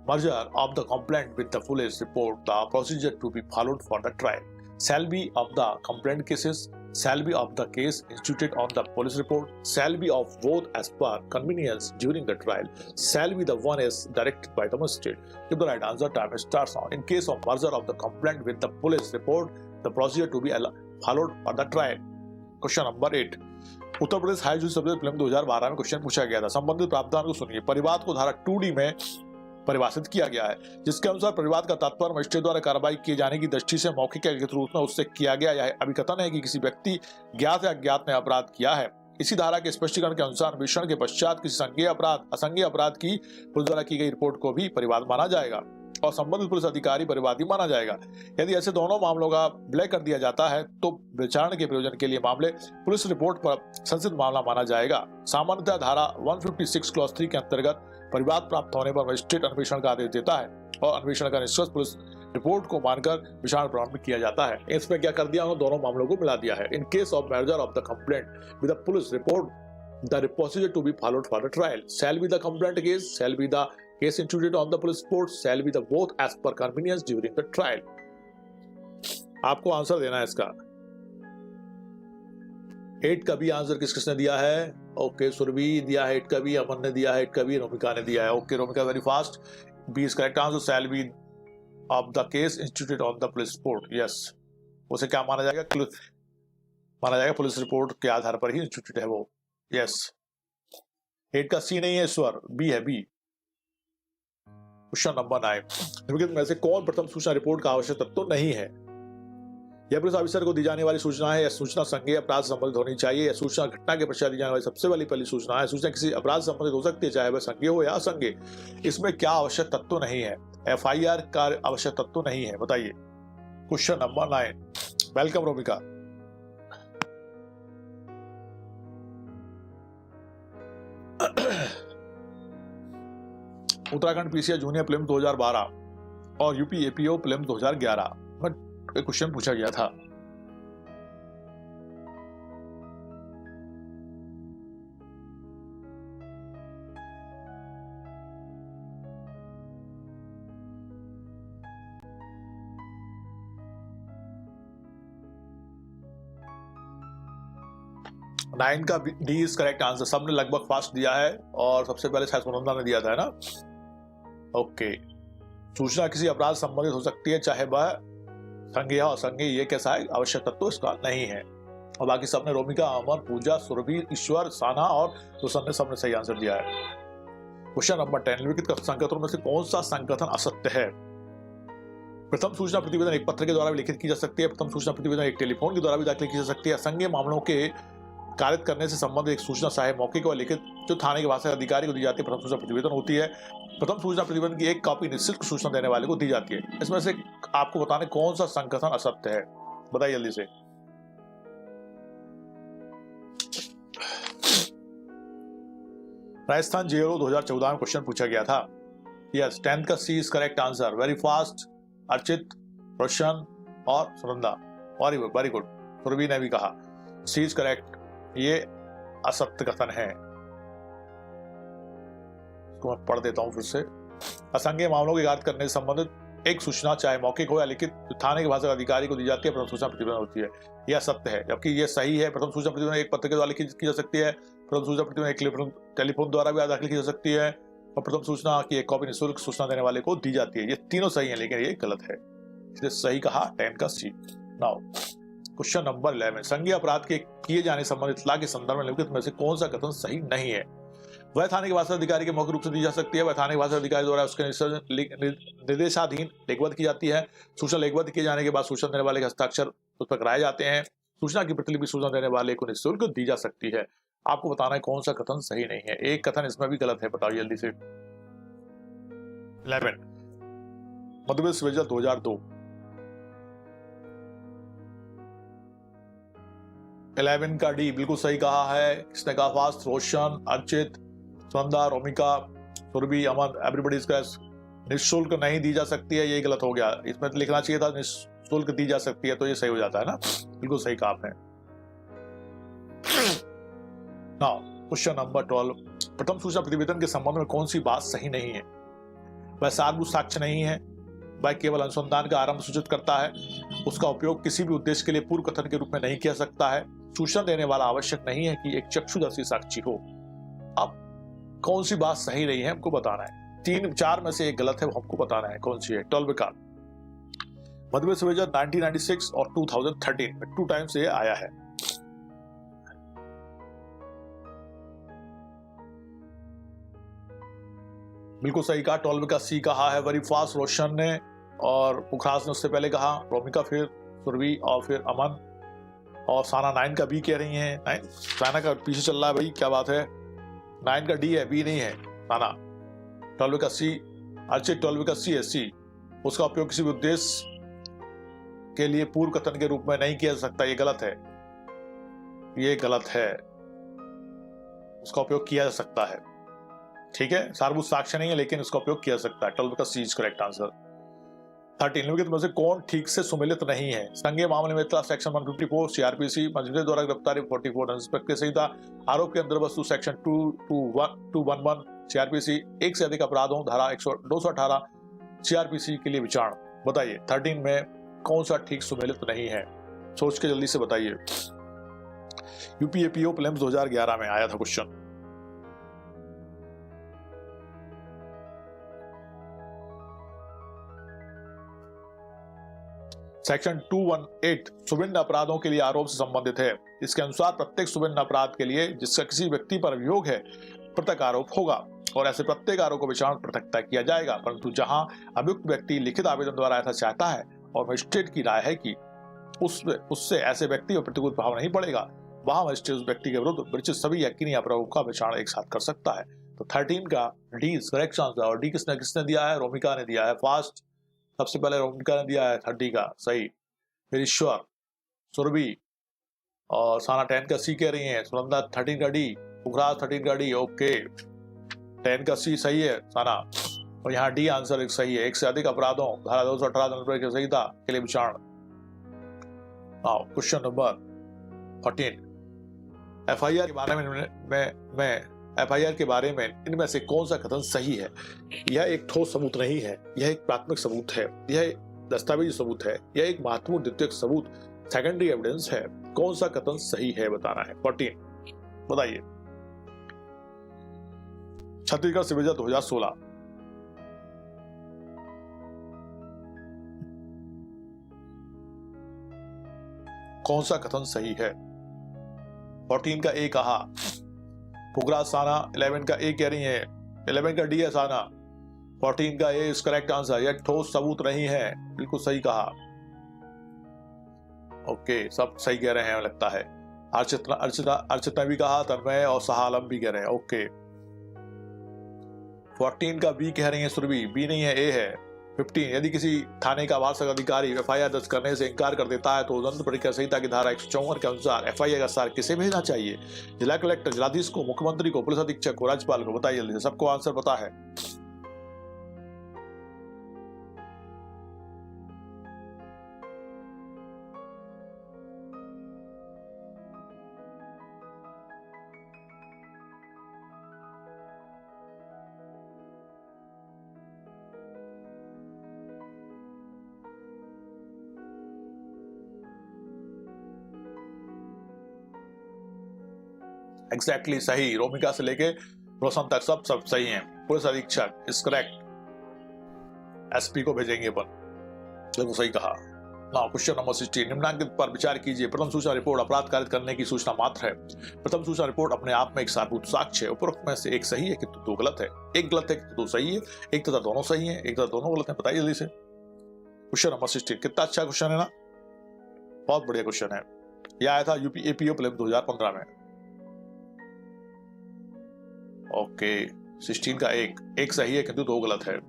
merger of the complaint with the police report, the procedure to be followed for the trial shall be of the complaint cases, shall be of the case instituted on the police report, shall be of both as per convenience during the trial, shall be the one as directed by the magistrate. If the right answer time starts now. In case of merger of the complaint with the police report, the procedure to be followed for the trial. Question number 8, Uttar Pradesh high judicial service film 2012 में question पूछा गया था। संबंधित प्रावधान को सुनिए। परिवाद को धारा 2D में परिभाषित किया गया है, जिसके अनुसार परिवाद का तात्पर्य मजिस्ट्रेट द्वारा कार्रवाई किए जाने की दृष्टि से मौखिक या लिखित रूप में उससे किया गया यह अभिकथन है कि किसी व्यक्ति ज्ञात या अज्ञात ने अपराध किया है। इसी धारा के स्पष्टीकरण के अनुसार अन्वेषण के पश्चात किसी संज्ञेय अपराध असंज्ञेय अपराध की पुलिस द्वारा की गई रिपोर्ट को भी परिवाद माना जाएगा और संबंधित पुलिस अधिकारी परिवादी माना जाएगा। यदि ऐसे दोनों मामलों का विलय कर दिया जाता है तो विचारण के प्रयोजन के लिए मामले पुलिस रिपोर्ट पर संसिद्ध मामला माना जाएगा। सामान्यतः धारा 156 क्लॉज 3 के अंतर्गत परिवाद प्राप्त होने पर मजिस्ट्रेट अन्वेषण का आदेश देता है और अन्वेषण का निष्कर्ष पुलिस रिपोर्ट को मानकर विचारण प्रारंभ किया जाता है। इसमें क्या कर दिया, उन्होंने दोनों मामलों को मिला दिया है। In case of merger of the complaint with the police report, the procedure to be followed for the trial shall be the complaint case, shall be the case instituted on the police report, shall be the both as per convenience during the trial. आपको answer देना है इसका। 8 का भी answer किसने दिया है? Okay, Surabhi दिया है 8 का भी, अमन ने दिया है 8 का भी, रोमिका ने दिया है। Okay Romika, very fast. B is correct answer, shall be of the case instituted on the police report. Yes, उसे क्या माना जाएगा? माना जाएगा पुलिस रिपोर्ट के आधार पर ही इंस्टीट्यूट है वो। यस, 8 का सी नहीं है ईश्वर, बी है बी। क्वेश्चन नंबर 9, निम्नलिखित में से कौन प्रथम सूचना रिपोर्ट का आवश्यक तत्व तो नहीं है? यह पुलिस ऑफिसर को दी जाने वाली सूचना है। यह सूचना संज्ञेय अपराध से संबंधित होनी चाहिए। यह सूचना घटना के पश्चात दी जाने वाली सबसे पहली सूचना है। सूचना किसी अपराध से संबंधित हो सकती है, चाहे वह संज्ञेय हो या असंज्ञेय। इसमें क्या आवश्यक तत्व तो नहीं है? FIR का आवश्यक तत्व तो नहीं है, बताइए। Question number 9, welcome Romika. Uttarakhand PCS junior prelims 2012 और यूपी एपीओ प्रीलिम्स 2011 में एक क्वेश्चन पूछा गया था। नाइन का डी इज करेक्ट आंसर। सबने लगभग फास्ट दिया है और सबसे पहले शायद सुनंदा ने दिया था, है ना? ओके, सूचना किसी अपराध संबंधित हो सकती है, चाहे वह संज्ञेय हो असंज्ञेय। ये कैसा है? आवश्यक तत्व तो इसका नहीं है। और बाकी सबने रोमिका, अमन, पूजा, सुरभि, ईश्वर, साना और रोशन ने सबने सही आंसर दिया है। क्वेश्चन नंबर 10, निम्नलिखित संकथनों में से कौन सा संकथन असत्य है? प्रथम सूचना प्रतिवेदन एक पत्र के द्वारा भी लिखित की जा सकती है। प्रथम सूचना प्रतिवेदन एक टेलीफोन के द्वारा भी दाखिल की जा सकती है। संज्ञेय मामलों के कारित करने से संबंधित एक सूचना चाहे मौखिक और लिखित जो थाने के भाषा अधिकारी को दी जाती है प्रथम सूचना प्रतिवेदन होती है। प्रथम सूचना प्रतिवेदन की एक कॉपी निःशुल्क सूचना देने वाले को दी जाती है। इसमें से आपको बताने कौन सा संकथन असत्य है, बताइए जल्दी से। राजस्थान जेएलओ 2014 में क्वेश्चन पूछा गया था। यस, 10th का C is correct answer. Very fast, Archit, Roshan और सुनंदा। Very good. सुरभि ने भी कहा सी इज करेक्ट, ये असत्य कथन है। इसको मैं पढ़ देता हूं फिर से। असंज्ञेय मामलों की कारित करने से संबंधित एक सूचना चाहे मौखिक हो या लिखित थाने के भाषा अधिकारी को दी जाती है प्रथम सूचना प्रतिवेदन होती है। यह सत्य है, जबकि यह सही है। प्रथम सूचना प्रतिवेदन एक पत्र के द्वारा लिखित की जा सकती है। प्रथम सूचना प्रतिवेदन एक टेलीफोन द्वारा भी दाखिल की जा सकती है और प्रथम सूचना की एक कॉपी निःशुल्क सूचना देने वाले को दी जाती है। ये तीनों सही है, लेकिन ये गलत है, इसलिए सही कहा 10 का सी। नाउ क्वेश्चन नंबर 11, संज्ञेय अपराध के किए जाने संबंधित इत्तला के संदर्भ में निम्नलिखित में से कौन सा कथन सही नहीं है? वह थाने के भाषा अधिकारी के मौखिक रूप से दी जा सकती है। वह थाने के भाषा अधिकारी द्वारा उसके निर्देशाधीन लेखबद्ध की जाती है। सूचना लेखबद्ध किए जाने के बाद सूचना देने वाले के हस्ताक्षर उस पर कराए जाते हैं। सूचना की प्रतिलिपि सूचना देने वाले को निःशुल्क दी जा सकती है। आपको बताना है कौन सा कथन सही नहीं है। एक कथन इसमें भी गलत है, बताइए जल्दी से। 11, मध्यप्रदेश विभाजन 2002। 11 का डी बिल्कुल सही कहा है। किसने कहा? Fast, Roshan, Archit, Sunanda, Romika, Surabhi, Aman, everybody is correct. निःशुल्क नहीं दी जा सकती है, ये गलत हो गया। इसमें तो लिखना चाहिए था निःशुल्क दी जा सकती है, तो ये सही हो जाता है ना। बिल्कुल सही कहा आपने। नाउ क्वेश्चन नंबर 12, प्रथम सूचना प्रतिवेदन के संबंध में कौन सी बात सही नहीं है? वह सार्वभौमिक साक्ष्य नहीं है। वह केवल अनुसंधान का आरंभ सूचित करता है। उसका उपयोग किसी भी उद्देश्य के लिए पूर्व कथन के रूप में नहीं किया सकता है। सूचना देने वाला आवश्यक नहीं है कि एक चक्षुदर्शी साक्षी हो। अब कौन सी बात सही नहीं है हमको बताना है। 3-4 में से एक गलत है, वो हमको बताना है कौन सी है। 12 का मध्यप्रदेश विभाजन 1996 और 2013 में 2 टाइम से आया है। बिल्कुल सही कहा, 12 का सी कहा है। वेरी फास्ट, रोशन ने और पुखराज ने उससे पहले कहा, रोमिका, फिर सुरभि और फिर अमन, और साना 9 का बी कह रही हैं। 9 साना का पीछे चल रहा है भाई, क्या बात है। 9 का डी है, बी नहीं है साना। 12 का सी अर्चित, 12 का सी है सी। उसका उपयोग किसी भी उद्देश्य के लिए पूर्व कथन के रूप में नहीं किया जा सकता, ये गलत है, ये गलत है। उसका उपयोग किया जा सकता है, ठीक है। सार्वभौमिक साक्ष्य नहीं है, लेकिन उसका उपयोग किया जा सकता है। 12 का सी इज करेक्ट आंसर। 13, निम्नलिखित में से कौन ठीक से सुमेलित नहीं है? संज्ञेय मामले में इत्तला सेक्शन 154 सीआरपीसी, मजिस्ट्रेट द्वारा गिरफ्तारी 44 इंस्पेक्टर संहिता, आरोप के अंदर वस्तु सेक्शन 211 सीआरपीसी, एक से अधिक अपराधों धारा 218 सीआरपीसी के लिए विचारण। बताइए 13 में कौन सा ठीक सुमेलित नहीं है? सोच के जल्दी से बताइए। यूपीएपीओ प्रीलिम्स 2011 में आया था क्वेश्चन। सेक्शन 218 सुभिन्न अपराधों के लिए आरोप से संबंधित है। इसके अनुसार प्रत्येक सुभिन्न अपराध के लिए जिसका किसी व्यक्ति पर अभियोग है, पृथक आरोप होगा और ऐसे प्रत्येक आरोप को विचारण पृथकता किया जाएगा। परंतु जहां अभियुक्त व्यक्ति लिखित आवेदन द्वारा ऐसा चाहता है और मजिस्ट्रेट की राय है कि उससे ऐसे व्यक्ति पर प्रतिकूल प्रभाव नहीं पड़ेगा, वहां मजिस्ट्रेट उस व्यक्ति के विरुद्ध विरचित सभी यकीनी अपराधों का विचारण एक साथ कर सकता है। तो 13 का डी इज करेक्ट आंसर। और डी किसने दिया है? रोमिका ने दिया है। फास्ट सबसे पहले रोमिका ने दिया है 30 का सही। फिर ईश्वर, सुरभि और साना 10 का सी कह रही हैं। सुनंदा 13 का डी, पुखराज 13 का डी। ओके, 10 का सी सही है साना। और यहाँ डी आंसर एक सही है। एक से अधिक अपराधों धारा 218 की संहिता के लिए विचारण। क्वेश्चन नंबर 14, एफआईआर के बारे में एफआईआर के बारे में इनमें से कौन सा कथन सही है? यह एक ठोस सबूत नहीं है, यह एक प्राथमिक सबूत है, यह एक दस्तावेजी सबूत है, यह एक महत्वपूर्ण द्वितीयक सबूत सेकेंडरी एविडेंस है। कौन सा कथन सही है बताना है। 14 बताइए। छत्तीसगढ़ सिविल जज 2016। कौन सा कथन सही है? 14 का ए कहा पुखराज साना, 11 का ए कह रही है, 11 का डी है साना, 14 का ए इज करेक्ट आंसर। यह ठोस सबूत नहीं है, बिल्कुल सही कहा। ओके, सब सही कह रहे हैं लगता है। अर्चिता भी कहा, तन्मय और सहालम भी कह रहे हैं। ओके, 14 का बी कह रही है सुरभि, बी नहीं है, ए है। 15, यदि किसी थाने का वार्षिक अधिकारी एफआईआर दर्ज करने से इनकार कर देता है तो दंड प्रक्रिया संहिता की धारा 154 के अनुसार एफआईआर का सार किसे भेजना चाहिए? जिला कलेक्टर, जिलाधीश को, मुख्यमंत्री को, पुलिस अधीक्षक को, राज्यपाल को? बताइए जल्दी से, सबको आंसर पता है। एग्जैक्टली सही, रोमिका से लेके रोशन तक सब सही हैं। पुलिस अधीक्षक इज करेक्ट, एसपी को भेजेंगे अपन, बिल्कुल सही कहा। नाउ क्वेश्चन नंबर 16, निम्नांकित पर विचार कीजिए। प्रथम सूचना रिपोर्ट अपराध कारित करने की सूचना मात्र है। प्रथम सूचना रिपोर्ट अपने आप में एक साबूत साक्ष्य है। उपरोक्त में से एक सही है कि दो गलत है? एक गलत है कि दो सही है? एक तथा दोनों सही है, एक तथा दोनों गलत है? बताइए जल्दी से। क्वेश्चन नंबर 16 कितना अच्छा क्वेश्चन है ना, बहुत बढ़िया क्वेश्चन है। यह आया था यूपी एपीओ प्रीलिम्स 2015 में। ओके, 16 का एक सही है किंतु दो गलत है।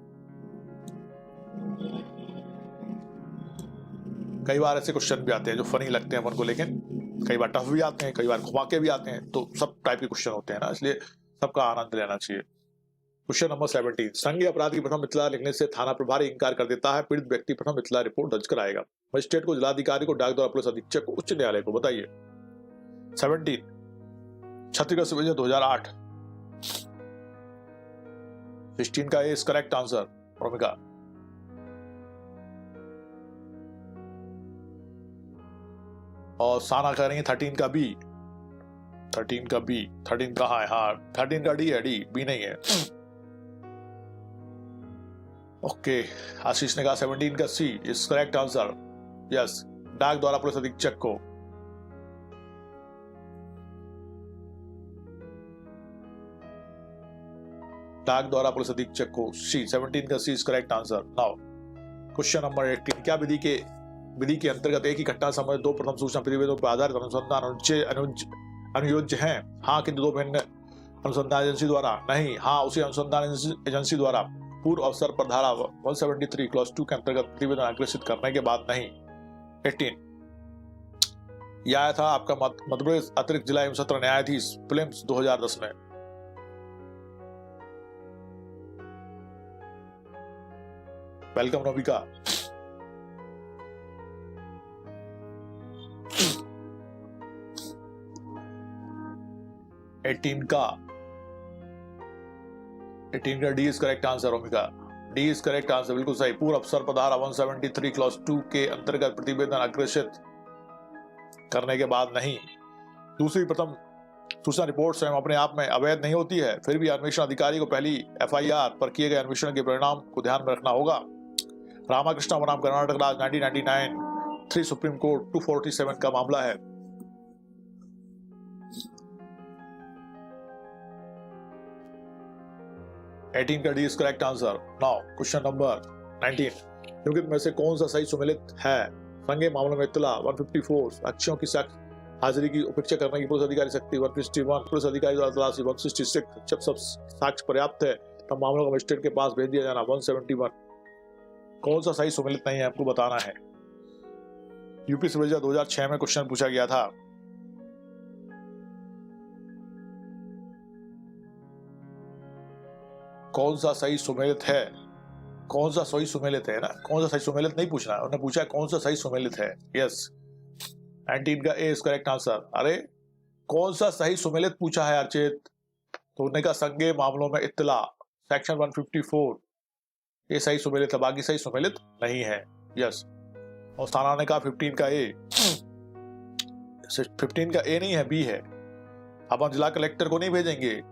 कई बार ऐसे क्वेश्चन भी आते हैं जो फनी लगते हैं अपन को, लेकिन कई बार टफ भी आते हैं, कई बार घुमा के भी आते हैं, तो सब टाइप के क्वेश्चन होते हैं ना, इसलिए सबका आनंद लेना चाहिए। क्वेश्चन नंबर 17, संज्ञेय अपराध की प्रथम इत्तला लिखने से थाना प्रभारी इंकार कर देता है, पीड़ित व्यक्ति प्रथम इत्तला रिपोर्ट दर्ज कराएगा। मजिस्ट्रेट को, जिलाधिकारी को, डाक द्वारा, पुलिस अधीक्षक को, उच्च न्यायालय को? बताइए। 17 छत्तीसगढ़ 2008। 16 का A is correct answer, Romika. और साना कह रही है 13 का बी। 13 का बी, 13 कहाँ है? हाँ, 13 का डी है, डी, बी नहीं है। ओके, आशीष ने कहा 17 का C is correct answer. Yes, डाक द्वारा पुलिस अधीक्षक को। डाक द्वारा पुलिस अधीक्षक को सी, 17 का C is correct answer. Now question number 18, क्या विधि के अंतर्गत एक ही घटना समय दो प्रथम सूचना प्रतिवेदनों पर आधारित अनुसंधान अनुयोज्य हैं? हाँ, किंतु दो भिन्न अनुसंधान एजेंसी द्वारा? नहीं, हाँ, उसी अनुसंधान एजेंसी द्वारा पूर्व अवसर पर धारा 173 क्लॉज 2 के अंतर्गत प्रतिवेदन अग्रेसित करने के बाद नहीं। 18 यह आया था आपका मध्य प्रदेश अतिरिक्त जिला एवं सत्र न्यायाधीश प्रीलिम्स 2010 में। वेलकम रोमिका। 18 का D is correct answer, Romika. D is correct answer, बिल्कुल सही। पूर्व अवसर पर धारा 173 क्लॉज 2 के अंतर्गत प्रतिवेदन अग्रेसित करने के बाद नहीं। दूसरी, प्रथम सूचना रिपोर्ट स्वयं अपने आप में अवैध नहीं होती है, फिर भी अन्वेषण अधिकारी को पहली एफआईआर पर किए गए अन्वेषण के परिणाम को ध्यान में रखना होगा। रामाकृष्ण बनाम कर्नाटक राज 1999 3 सुप्रीम कोर्ट 247 का मामला है। एटीन का D is correct answer. Now question number 19, निम्नलिखित में से कौन सा सही सुमेलित है? संज्ञेय मामलों में इत्तला 154, साक्ष्यों की हाजिरी की उपेक्षा करने की पुलिस अधिकारी शक्ति 161, पुलिस अधिकारी द्वारा तलाशी 166, जब सब साक्ष्य पर्याप्त है तब मामलों को मजिस्ट्रेट के पास भेज दिया जाना 171। कौन सा सही सुमेलित नहीं है आपको बताना है। यूपी सिविल जज 2006 में क्वेश्चन पूछा गया था। कौन सा सही सुमेलित है? कौन सा सही सुमेलित है ना, कौन सा सही सुमेलित नहीं पूछना है, उन्होंने पूछा है कौन सा सही सुमेलित है। यस, 19 का ए इज करेक्ट आंसर। अरे कौन सा सही सुमेलित पूछा है अर्चित? तो उन्होंने कहा संज्ञेय मामलों में इत्तला सेक्शन 154, ये सही सुमेलित है, बाकी सही सुमेलित नहीं है। यस, और साना ने कहा 15 का ए। 15 का ए नहीं है, बी है। अब हम जिला कलेक्टर को नहीं भेजेंगे,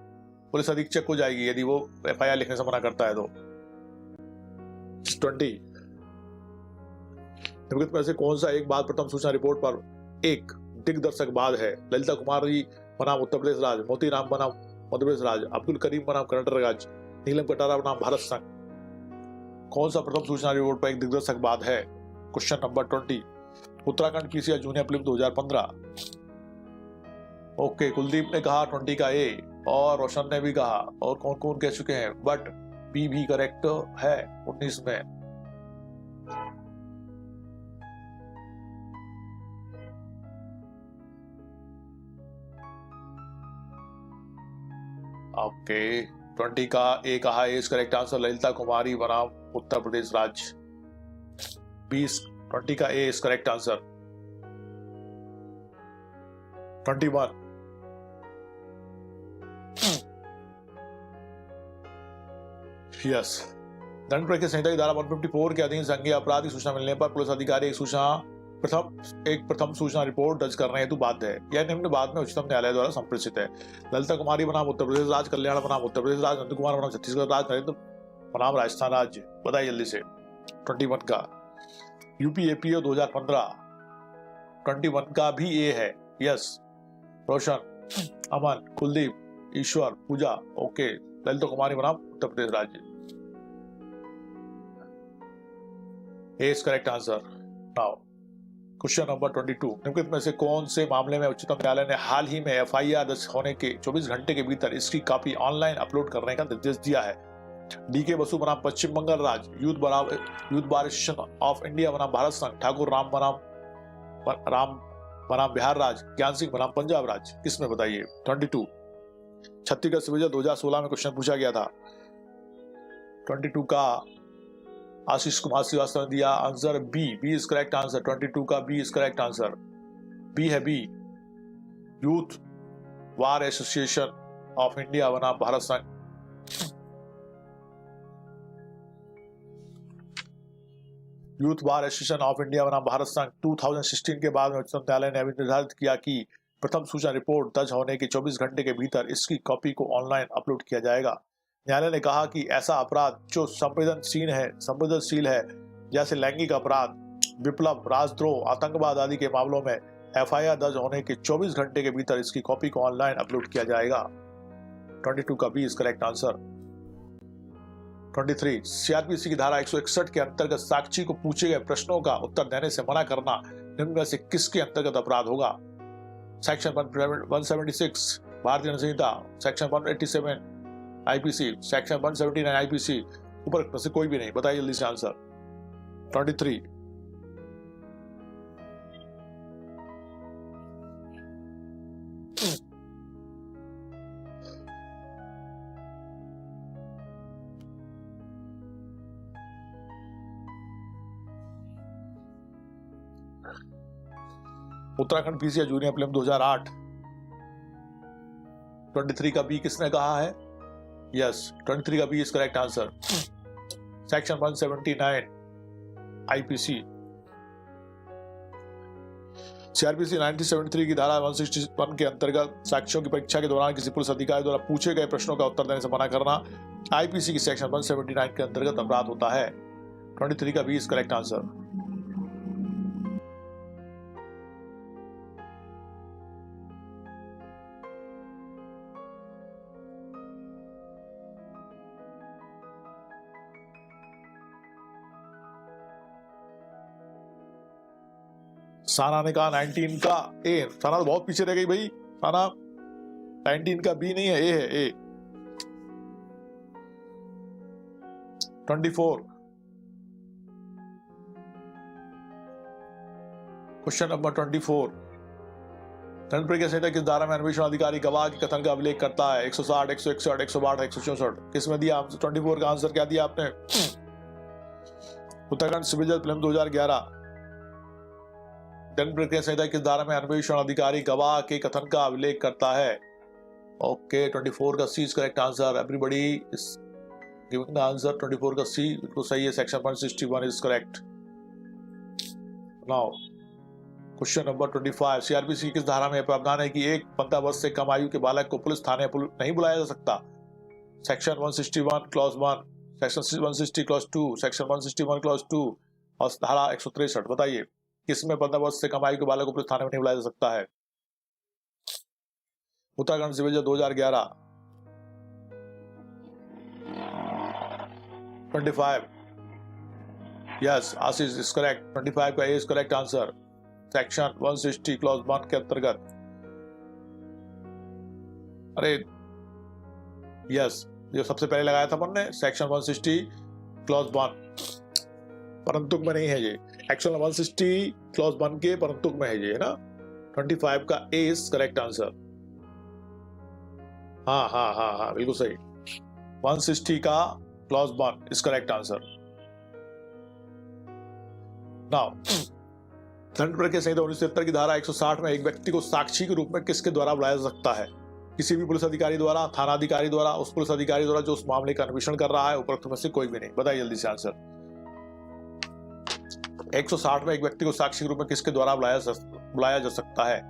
पुलिस अधीक्षक को जाएगी यदि वो एफआईआर लिखने से मना करता है तो। 20 निम्नलिखित में से कौन सा एक बात प्रथम सूचना रिपोर्ट पर एक दिग्दर्शक बाद है? ललिता कुमारी बनाम उत्तर प्रदेश राज्य, मोती राम बनाम मध्य प्रदेश राज्य, अब्दुल करीम बनाम कर्नाटक राज्य, नीलम कटारा बनाम भारत संघ। कौन सा प्रथम सूचना रिपोर्ट पर एक दिग्दर्शक बाद है? Question number 20, Uttarakhand PCR junior prelim 2015। Okay, Kuldeep ने कहा 20 का ए, और रोशन ने भी कहा, और कौन कौन कह चुके हैं, बट बी भी करेक्ट है 19 में। ओके, 20 का ए कहा is correct answer, Lalita Kumari बनाम उत्तर प्रदेश राज्य। 20 का A is correct answer. 21, yes, दंड प्रक्रिया संहिता की धारा 154 के अधीन संज्ञेय अपराध की सूचना मिलने पर पुलिस अधिकारी एक प्रथम सूचना रिपोर्ट दर्ज करने हेतु बाध्य है। यह निम्न बाद में उच्चतम न्यायालय द्वारा संप्रेषित है। ललिता कुमारी बनाम उत्तर प्रदेश राज्य, कल्याण बनाम उत्तर प्रदेश राज्य, नंद कुमार बनाम छत्तीसगढ़ राज्य, नरेंद्र बनाम राजस्थान राज्य। बताइए जल्दी से। 21 का यूपी एपीओ 2015। 21 का भी ए है, यस। रोशन, अमन, कुलदीप, ईश्वर, पूजा, ओके। ललिता कुमारी बनाम उत्तर प्रदेश राज्य, A is correct answer. Now question number 22, निम्नलिखित में से कौन से मामले में उच्चतम न्यायालय ने हाल ही में एफआईआर दर्ज होने के 24 घंटे के भीतर इसकी कॉपी ऑनलाइन अपलोड करने का निर्देश दिया है? डीके बसु बनाम पश्चिम बंगाल राज्य, youth bar association of India बनाम भारत संघ, ठाकुर राम बनाम बिहार राज्य, ज्ञान सिंह बनाम पंजाब राज्य। किसमें बताइए? 22 छत्तीसगढ़ सिविल 2016 में क्वेश्चन पूछा गया था। 22 का आशीष कुमार श्रीवास्तव ने दिया answer B, B is correct answer. 22 का B is correct answer, B है B, youth bar association of India बनाम भारत संघ। Youth bar association of India बनाम भारत संघ 2016 के बाद में उच्चतम न्यायालय ने अभी निर्धारित किया कि प्रथम सूचना रिपोर्ट दर्ज होने के 24 घंटे के भीतर इसकी कॉपी को ऑनलाइन अपलोड किया जाएगा। न्यायालय ने कहा कि ऐसा अपराध जो संवेदनशील है, जैसे लैंगिक अपराध, विप्लव, राजद्रोह, आतंकवाद आदि के मामलों में एफआईआर दर्ज होने के 24 घंटे के भीतर इसकी कॉपी को ऑनलाइन अपलोड किया जाएगा। 22 का B is correct answer. 23 CrPC की धारा 161 के अंतर्गत साक्षी को पूछे गए प्रश्नों का उत्तर देने से मना करना निम्न में से किसके अंतर्गत अपराध होगा? सेक्शन 176 भारतीय दंड संहिता, सेक्शन 187 आईपीसी, सेक्शन 179 आईपीसी, ऊपर से कोई भी नहीं। बताइए जल्दी से answer. 23 Uttarakhand PCR junior prelim 2008। 23 का बी किसने कहा है? यस, 23 का B is correct answer. Section 179 IPC, CrPC 1973 की धारा 161 के अंतर्गत साक्ष्यों की परीक्षा के दौरान किसी पुलिस अधिकारी द्वारा पूछे गए प्रश्नों का उत्तर देने से मना करना आईपीसी की सेक्शन 179 के अंतर्गत अपराध होता है। 23 का बी इज करेक्ट आंसर। साना ने कहा 19 का ए। साना तो बहुत पीछे रह गई भाई। साना 19 का बी नहीं है, ए है, ए। 24 क्वेश्चन नंबर 24, दंड प्रक्रिया संहिता किस धारा में अन्वेषण अधिकारी गवाह के कथन का अभिलेख करता है? 160, 161, 162, 164। किसमें दिया? 24 का आंसर क्या दिया आपने? उत्तराखंड सिविल जज प्रीलिम 2011। दंड प्रक्रिया संहिता किस धारा में अन्वेषण अधिकारी गवाह के कथन का अभिलेख करता है? ओके, 24 का C is correct answer. Everybody is giving the answer. 24 का सी बिल्कुल सही है। Section 161 is correct. Now question number 25, CrPC किस धारा में प्रावधान है कि एक 15 वर्ष से कम आयु के बालक को पुलिस थाने नहीं बुलाया जा सकता? Section 161 clause 1, section 160 clause 2, section 161 clause 2 और धारा 163। बताइए किसमें 15 वर्ष से कम आयु के बालक को पुलिस थाने में नहीं बुलाया जा सकता है? उत्तराखंड सिविल जज 2011। 25 यस, आशीष इज करेक्ट। 25 का A is correct answer. Section 160 clause 1 के अंतर्गत। अरे यस, जो सबसे पहले लगाया था अपन ने सेक्शन 160 क्लॉज 1, परंतुक में नहीं है ये। एक्चुअल 160 क्लॉज 1 के परंतुक में है ये, है ना। 25 का ए इज करेक्ट आंसर। हाँ हाँ हाँ हाँ, बिल्कुल सही। 160 का clause 1 is correct answer. Now दंड प्रक्रिया संहिता 1973 की धारा 160 में एक व्यक्ति को साक्षी के रूप में किसके द्वारा बुलाया जा सकता है? किसी भी पुलिस अधिकारी द्वारा, थाना अधिकारी द्वारा, उस पुलिस अधिकारी द्वारा जो उस मामले का अन्वेषण कर रहा है, उपरोक्त में से कोई भी नहीं। बताइए जल्दी से आंसर। 160 में एक व्यक्ति को साक्षी के रूप में किसके द्वारा बुलाया जा सकता है?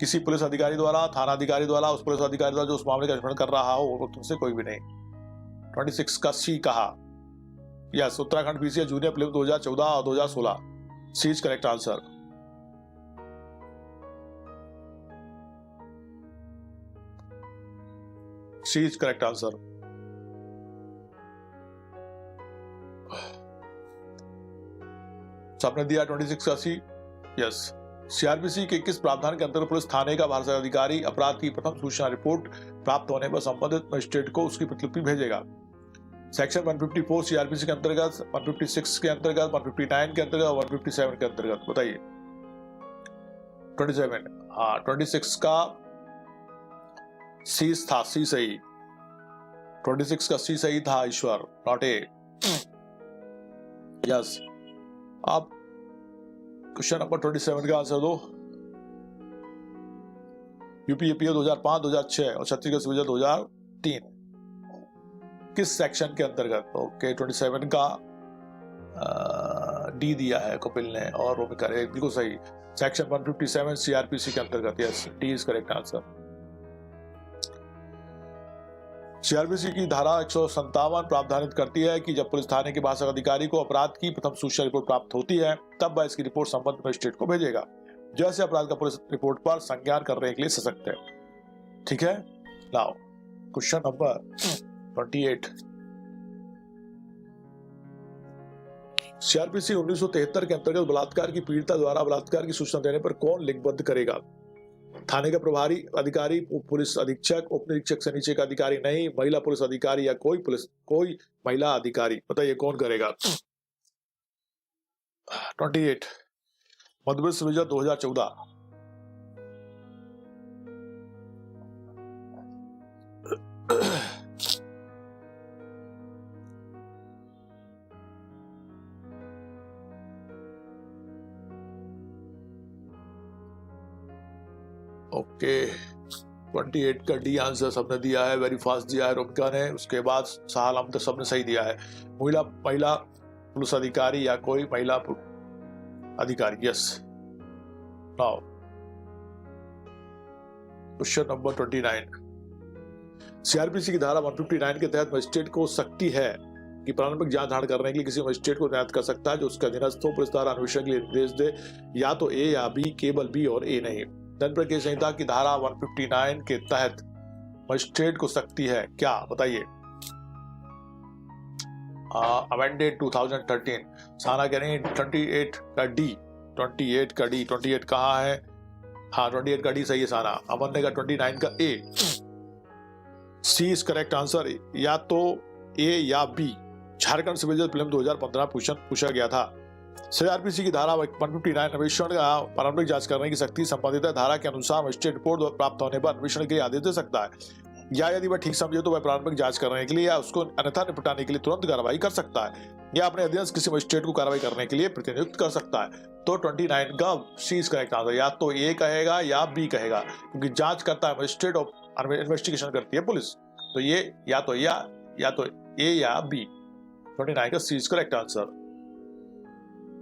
किसी पुलिस अधिकारी द्वारा, थाना अधिकारी द्वारा, उस पुलिस अधिकारी द्वारा जो उस मामले का अन्वेषण कर रहा हो, उपरोक्त में से कोई भी नहीं। 26 का सी कहा। Yes, Uttarakhand PCS junior prelims 2014 और 2016। C is correct answer. C is correct answer. सबने दिया 26 का सी। यस, सीआरपीसी के किस प्रावधान के अंतर्गत पुलिस थाने का भारत अधिकारी अपराध की प्रथम सूचना रिपोर्ट प्राप्त होने पर संबंधित मजिस्ट्रेट को उसकी प्रतिलिपि भेजेगा? सेक्शन 154 सीआरपीसी के अंतर्गत, 156 के अंतर्गत, 159 के अंतर्गत, 157 के अंतर्गत। बताइए। 27, हाँ 26 का सी था, सी सही। 26 का सी सही था ईश्वर, नॉट ए। यस, आप क्वेश्चन नंबर 27 का आंसर दो। यूपीएपीओ 2005, 2006 और छत्तीसगढ़ सिविल 2003 किस सेक्शन के अंतर्गत? ओके, 27 का डी दिया है कपिल ने और वो करे बिल्कुल सही। सेक्शन 157 सीआरपीसी के अंतर्गत। Yes, D is correct answer. CrPC की धारा 157 प्रावधानित करती है कि जब पुलिस थाने के भाषक अधिकारी को अपराध की प्रथम सूचना रिपोर्ट प्राप्त होती है, तब वह इसकी रिपोर्ट संबंधित मजिस्ट्रेट को भेजेगा, जैसे अपराध का पुलिस रिपोर्ट पर संज्ञान करने के लिए सशक्त है। ठीक है। Now question number 28। सीआरपीसी 1973 के अंतर्गत बलात्कार की पीड़िता द्वारा बलात्कार की सूचना देने पर कौन लिंकबद्ध करेगा? थाने का प्रभारी अधिकारी, पुलिस अधीक्षक, उप निरीक्षक से नीचे का अधिकारी नहीं, महिला पुलिस अधिकारी या कोई महिला अधिकारी। बताइए कौन करेगा? 28 मध्य प्रदेश विजय 2014। ओके, 28 का डी आंसर सबने दिया है, वेरी फास्ट दिया है रोमिका ने। उसके बाद साहल हम तो सबने सही दिया है। महिला पुलिस अधिकारी या कोई महिला अधिकारी। Yes. Now question number 29। CrPC की धारा 159 के तहत मजिस्ट्रेट को शक्ति है कि प्रारंभिक जांच धाड़ करने के लिए किसी मजिस्ट्रेट को तैनात कर सकता है जो उसका अधीनस्थ हो। पुलिस द्वारा अन्वेषण के लिए निर्देश दे, या तो ए या बी, केवल बी और ए नहीं। दंड प्रक्रिया संहिता की धारा 159 के तहत मजिस्ट्रेट को शक्ति है क्या? बताइए। अमेंडेड 2013। साना कह रहे हैं 28 का डी। 28 का डी, 28 कहाँ है? हाँ 28 का डी सही है साना। अमन ने का 29 का ए। सी इज करेक्ट आंसर। या तो ए या बी। झारखंड सिविल प्रीलिम्स 2015 पूछा गया था। सीआरपीसी की धारा 159 अन्वेषण का प्रारंभिक जांच करने की शक्ति संबंधित है। धारा के अनुसार मजिस्ट्रेट रिपोर्ट प्राप्त होने पर अन्वेषण के लिए आदेश दे सकता है, या यदि वह ठीक समझे तो वह प्रारंभिक जांच करने के लिए या उसको अन्यथा निपटाने के लिए तुरंत कार्रवाई कर सकता है, या अपने अधीनस्थ किसी मजिस्ट्रेट को कार्रवाई करने के लिए प्रतिनियुक्त कर सकता है। तो 29 का सी इज करेक्ट आंसर। या तो ए कहेगा या बी कहेगा, क्योंकि जांच करता है मजिस्ट्रेट और इन्वेस्टिगेशन करती है पुलिस। तो ये या तो ए या बी। 29 का C is correct answer.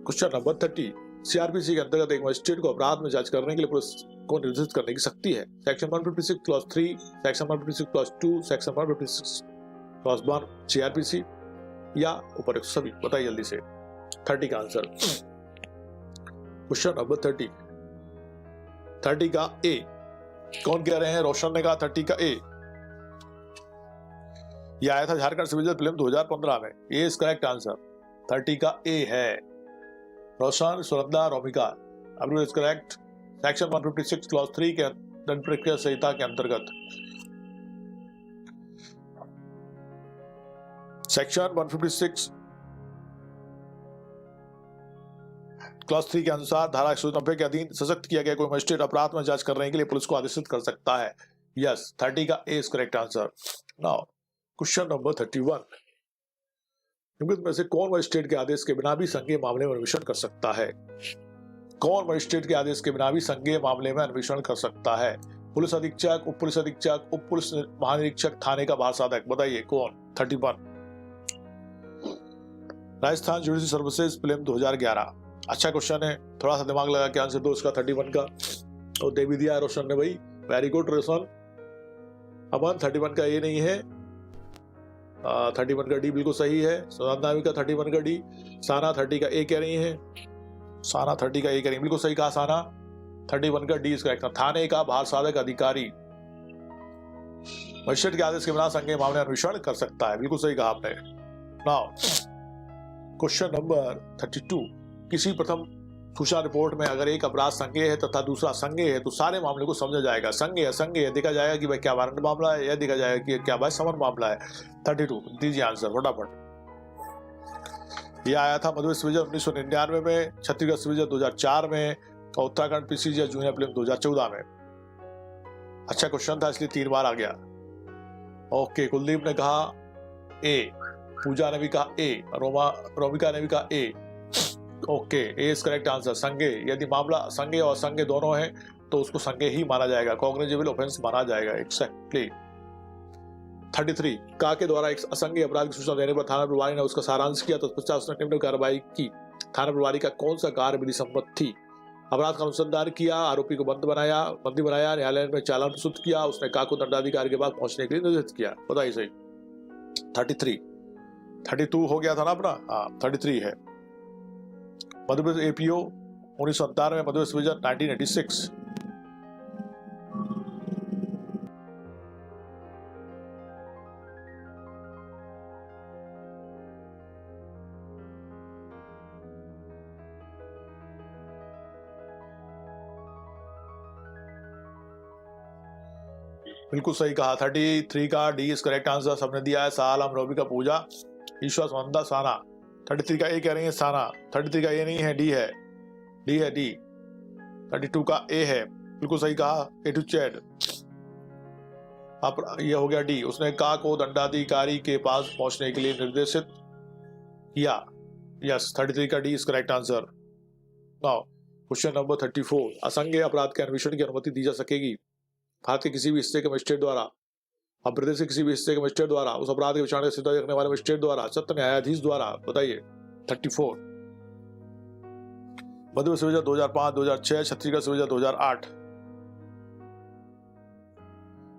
Question number 30। CrPC के अंतर्गत एक मजिस्ट्रेट को अपराध में जांच करने के लिए पुलिस को निर्देशित करने की शक्ति है। Section 156 clause 3, section 156 clause 2, section 156 clause 1 CrPC या उपरोक्त सभी। बताइए जल्दी से। 30 का आंसर। क्वेश्चन नंबर 30 का ए। कौन कह रहे हैं? रोशन ने कहा 30 का ए। यह आया था झारखंड सिविल प्रीलिम्स 2015 में। ए इज करेक्ट आंसर। 30 का ए है। Roshan, Sunanda, Romika, everyone is correct. Section 156 clause 3 के दंड प्रक्रिया संहिता के अंतर्गत सेक्शन 156 क्लॉज 3 के अनुसार धारा 190 के अधीन सशक्त किया गया कोई मजिस्ट्रेट अपराध में जांच करने के लिए पुलिस को आदेशित कर सकता है। यस, 30 का A is correct answer. Now question number 31, निम्नलिखित में से कौन मजिस्ट्रेट के आदेश के बिना भी संज्ञेय मामले में अन्वेषण कर सकता है? कौन मजिस्ट्रेट के आदेश के बिना भी संज्ञेय मामले में अन्वेषण कर सकता है? पुलिस अधीक्षक, उप पुलिस अधीक्षक, उप पुलिस महानिरीक्षक, थाने का बाल साधक, बताइए कौन? 31 राजस्थान जुडिशल सर्विसेज प्रीलिम 2011। अच्छा क्वेश्चन है, थोड़ा सा दिमाग लगा के आंसर दो इसका 31 का। और दे भी दिया है रोशन ने भाई, वेरी गुड रोशन। अमन 31 का ए नहीं है, 31 का डी बिल्कुल सही है। सुनंदा का 31 का डी। साना 30 का ए कह रही है, साना 30 का ए कह रही है, बिल्कुल सही कहा साना। 31 का डी इज करेक्ट। थाने का बाल साधक अधिकारी मजिस्ट्रेट के आदेश के बिना संज्ञेय मामले में अन्वेषण कर सकता है, बिल्कुल सही कहा आपने। नाउ क्वेश्चन नंबर 32, किसी प्रथम सूचना रिपोर्ट में अगर एक अपराध संज्ञेय है तथा दूसरा संज्ञेय है तो सारे मामले को समझा जाएगा। संज्ञेय असंज्ञेय देखा जाएगा कि भाई क्या वारंट मामला है, यह देखा जाएगा कि क्या भाई समन मामला है। 32 दीजिए आंसर फटाफट। यह आया था मध्य विश्वविद्यालय 1999 में, छत्तीसगढ़ विश्वविद्यालय 2004 में और उत्तराखंड पीसीजी जूनियर प्रीलिम 2014 में। अच्छा क्वेश्चन था इसलिए 3 बार आ गया। ओके, कुलदीप ने कहा ए, पूजा ने भी कहा ए, रोमिका ने भी कहा A. Okay, A is correct answer. संज्ञेय, यदि मामला संज्ञेय और असंज्ञेय दोनों है तो उसको संज्ञेय ही माना जाएगा, कॉग्निजेबल ऑफेंस माना जाएगा। एक्जैक्टली। 33 का के द्वारा एक असंज्ञेय अपराध की सूचना देने पर थाना प्रभारी ने उसका सारांश किया, तत्पश्चात उसने निम्न कार्रवाई की। थाना प्रभारी का कौन सा कार्य विधि सम्मत थी? अपराध का अनुसंधान किया, आरोपी को बंदी बनाया, न्यायालय में चालान प्रस्तुत किया, उसने का को दंडाधिकारी के पास पहुंचने के लिए निर्देशित किया। बताइए सही। 32 हो गया था ना अपना। हाँ, 33 है। मध्य प्रदेश एपीओ 1997 में, मध्य प्रदेश विजन 1986। बिल्कुल सही कहा। 33 का डी इज करेक्ट आंसर सबने दिया है। सालम, रोमिका, पूजा, ईश्वर, सुनंदा, साना। 33 का ए कह रही है साना। 33 का ए नहीं है, डी है, डी है, डी। 32 का ए है, बिल्कुल सही कहा। ए टू चैड, अब ये हो गया डी। उसने का को दंडाधिकारी के पास पहुंचने के लिए निर्देशित किया। यस, 33 का D is correct answer. Now question number 34, असंज्ञेय अपराध के अन्वेषण की अनुमति दी जा सकेगी भारत के किसी भी हिस्से के मजिस्ट्रेट द्वारा, अब प्रदेश के किसी भी हिस्से के मजिस्ट्रेट द्वारा, उस अपराध के विचारणा सिद्ध रखने वाले मजिस्ट्रेट द्वारा, सत्र न्यायाधीश द्वारा। बताइए। 34 मध्य विश्वविद्यालय 2005, 2006, छत्तीसगढ़ विश्वविद्यालय 2008।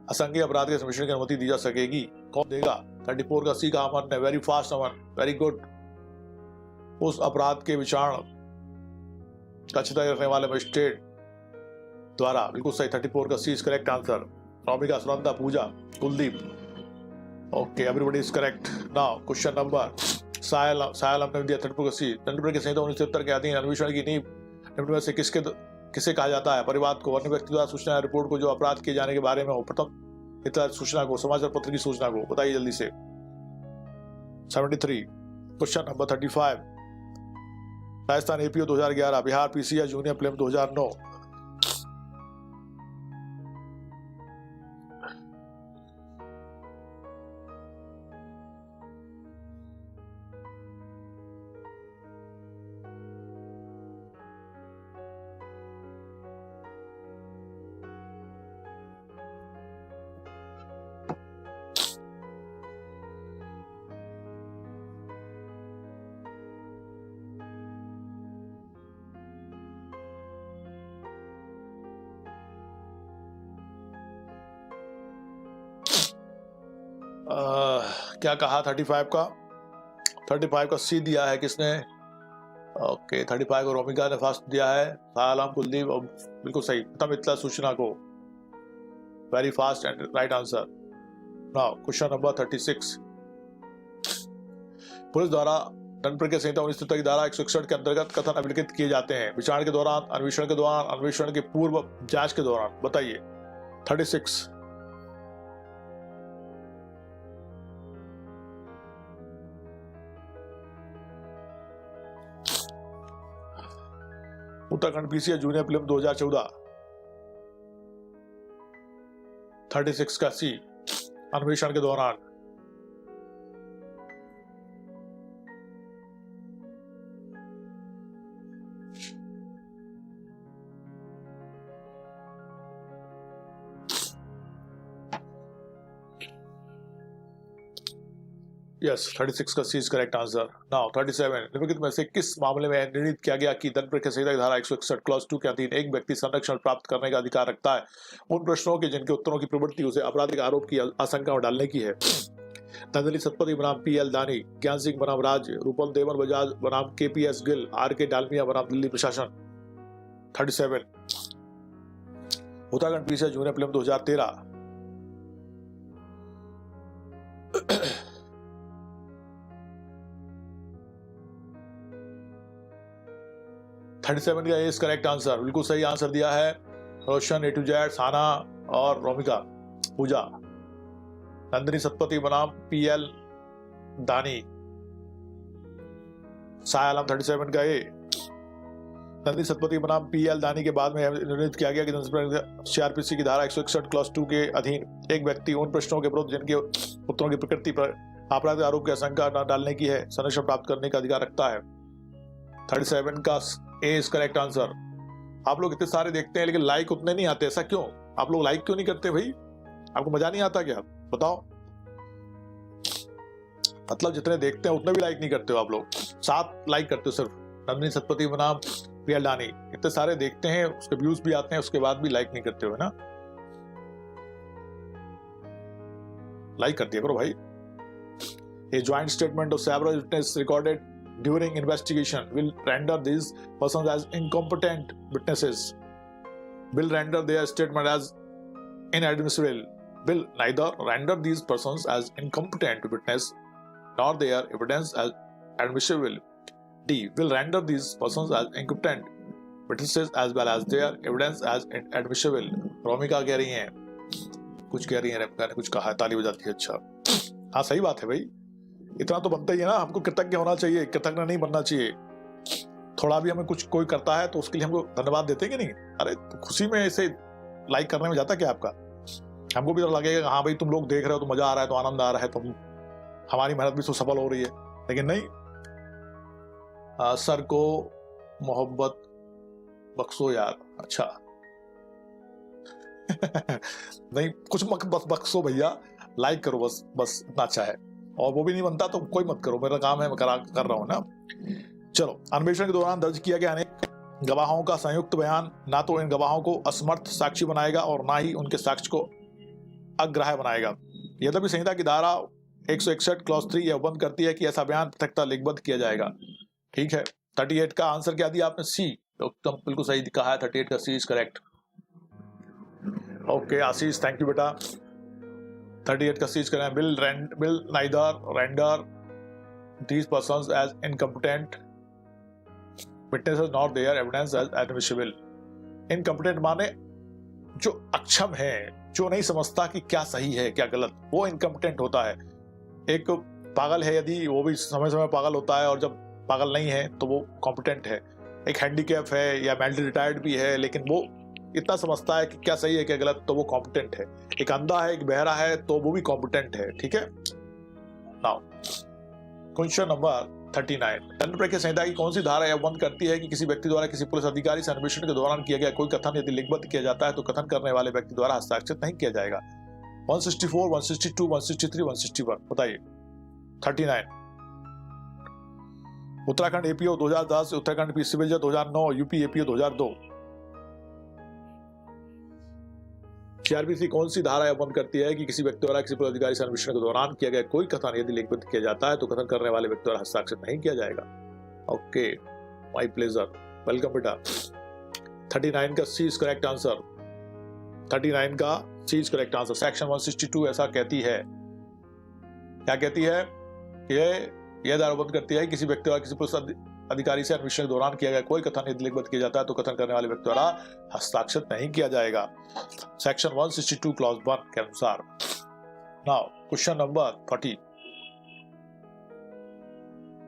असंज्ञेय अपराध के अन्वेषण की अनुमति दी जा सकेगी, कौन देगा? 34 का सी का अमन ने, वेरी फास्ट अमन, वेरी गुड। उस अपराध के विचारण का अच्छी रखने वाले मजिस्ट्रेट द्वारा, बिल्कुल सही। 34 का C is correct answer. Romika, Sunanda, Pooja, Kuldeep. Okay, everybody is correct. Now question number सायल हमने दिया 34 का सी। दंड प्रक्रिया संहिता 1973 के अधीन अन्वेषण की नींव निम्न में से किसे कहा जाता है? परिवाद को, अन्य व्यक्ति द्वारा सूचना या रिपोर्ट को जो अपराध किए जाने के बारे में हो, प्रथम इतना सूचना को, समाचार पत्र की सूचना को। बताइए जल्दी से। 73 question number 35, Rajasthan APO 2011, Bihar PCI junior prelim 2009। क्या कहा 35 का? 35 का सी दिया है किसने? ओके, 35 को रोमिका ने फास्ट दिया है। सालाम, कुलदीप, बिल्कुल सही। प्रथम इत्तला सूचना को, very fast and right answer. Now question number 36, police द्वारा दंड प्रक्रिया संहिता 1973 की धारा 161 के अंतर्गत कथन अभिलिखित किए जाते हैं? विचारण के दौरान, अन्वेषण के दौरान, अन्वेषण के पूर्व, जांच के दौरान। बताइए। 36। Uttarakhand PCS junior prelim 2014। 36 का सी, अन्वेषण के दौरान। यस, 36 का C is correct answer. Now 37, निम्नलिखित में से किस मामले में निर्णीत किया गया कि दंड प्रक्रिया संहिता की धारा 161 क्लॉज 2 के अधीन एक व्यक्ति संरक्षण प्राप्त करने का अधिकार रखता है उन प्रश्नों के जिनके उत्तरों की प्रवृत्ति उसे आपराधिक आरोप की आशंका में डालने की है? नंदनी सतपथी बनाम पीएल दानी, ज्ञान सिंह बनाम राज, रूपल देवर बजाज बनाम केपीएस गिल, आर.के. डालमिया बनाम दिल्ली प्रशासन। 37, उत्तराखंड पीसीएस जूनियर प्रीलिम 2013। 37 का इज करेक्ट आंसर। बिल्कुल सही आंसर दिया है रोशन, ए टू जेड, साना और रोमिका पूजा। नंदिनी सतपथी बनाम पीएल दानी, सायालम 37 का ए। नंदिनी सतपथी बनाम पीएल दानी के बाद में निर्णित किया गया कि सीआरपीसी की धारा 161 क्लॉज 2 के अधीन एक व्यक्ति उन प्रश्नों के विरुद्ध जिनके उत्तरों की प्रकृति पर आपराधिक आरोप की आशंका न डालने की है संरक्षण प्राप्त करने का अधिकार रखता है। 37 का ए इज करेक्ट आंसर। आप लोग इतने सारे देखते हैं लेकिन लाइक उतने नहीं आते, ऐसा क्यों? आप लोग लाइक क्यों नहीं करते भाई? आपको मजा नहीं आता क्या? बताओ। मतलब जितने देखते हैं उतने भी लाइक नहीं करते हो आप लोग। 7 लाइक करते हो सिर्फ। नंदिनी सतपथी बनाम पीएल दानी, इतने सारे देखते हैं, उसके व्यूज भी आते हैं, उसके बाद भी लाइक नहीं करते हो ना। लाइक कर दिया करो भाई। A joint statement of several witnesses recorded during investigation will render these persons as incompetent witnesses. Will render their statement as inadmissible. Will neither render these persons as incompetent witness nor their evidence as admissible. D. Will render these persons as incompetent witnesses as well as their evidence as admissible. Romika कह रही हैं, कुछ कह रही हैं, रेमिका ने कुछ कहा है, ताली बजाती है। अच्छा, हाँ सही बात है भाई, इतना तो बनता ही है ना। हमको कृतज्ञ होना चाहिए, कृतज्ञ नहीं बनना चाहिए। थोड़ा भी हमें कुछ कोई करता है तो उसके लिए हमको धन्यवाद देते हैं कि नहीं? अरे तो खुशी में ऐसे लाइक करने में जाता क्या आपका? हमको भी तो लगेगा हाँ भाई तुम लोग देख रहे हो तो मजा आ रहा है, तो आनंद आ रहा है, तो हमारी मेहनत भी तो सफल हो रही है। लेकिन नहीं, सर को मोहब्बत बख्शो यार। अच्छा नहीं, कुछ मत बख्शो भैया, लाइक करो बस, बस इतना अच्छा है। और वो भी नहीं बनता तो कोई मत करो, मेरा काम है, मैं कर रहा हूं ना। चलो, अन्वेषण के दौरान दर्ज किया गया अनेक गवाहों का संयुक्त बयान ना तो इन गवाहों को असमर्थ साक्षी बनाएगा और ना ही उनके साक्ष्य को अग्राह्य बनाएगा। यद्यपि संहिता की धारा 161 क्लॉज 3 यह बंद करती है कि ऐसा बयान पृथकता लिखबद्ध किया जाएगा। ठीक है। 38 का आंसर क्या दिया आपने? सी। एकदम बिल्कुल सही कहा है, 38 का C is correct. Okay Ashish, thank you बेटा। 38 का सीज करें। will neither render these persons as incompetent witnesses nor their evidence as admissible. incompetent माने जो अक्षम है, जो नहीं समझता कि क्या सही है क्या गलत, वो incompetent होता है। एक पागल है यदि, वो भी समय समय पागल होता है, और जब पागल नहीं है तो वो कॉम्पिटेंट है। एक हैंडीकैप है या मेंटली रिटायर्ड भी है लेकिन वो इतना समझता है कि क्या सही है क्या गलत, तो वो कॉम्पिटेंट है। एक अंधा है, एक बहरा है, तो वो भी कॉम्पिटेंट है। ठीक है। नाउ क्वेश्चन नंबर 39, दंड प्रक्रिया संहिता की कौन सी धारा यह बंद करती है कि किसी व्यक्ति द्वारा किसी पुलिस अधिकारी से अन्वेषण के दौरान किया गया कोई कथन यदि लिखबद्ध किया जाता है तो कथन करने वाले व्यक्ति द्वारा हस्ताक्षर नहीं किया जाएगा? 164, 162, 163, 161। बताइए। 39, Uttarakhand APO 2010, Uttarakhand P civil 2009, UP APO 2002। CrPC कौन सी धारा यह बंद करती है कि किसी व्यक्ति द्वारा किसी पुलिस अधिकारी से अन्वेषण के दौरान किया गया कोई कथन यदि लिखित किया जाता है तो कथन करने वाले व्यक्ति द्वारा हस्ताक्षर नहीं किया जाएगा? ओके, माय प्लेजर, वेलकम बेटा। 39 का सी इज करेक्ट आंसर। 39 का C is correct answer. Section 162 ऐसा कहती है, क्या कहती है? कि यह दायराबंद करती है कि किसी व्यक्ति द्वारा किसी पुलिस अधिकारी से अन्वेषण के दौरान किया गया कोई कथन यदि लिखित किया जाता है तो कथन करने वाले व्यक्ति द्वारा हस्ताक्षर नहीं किया जाएगा, सेक्शन 162 क्लॉज 1 के अनुसार। Now question number 40।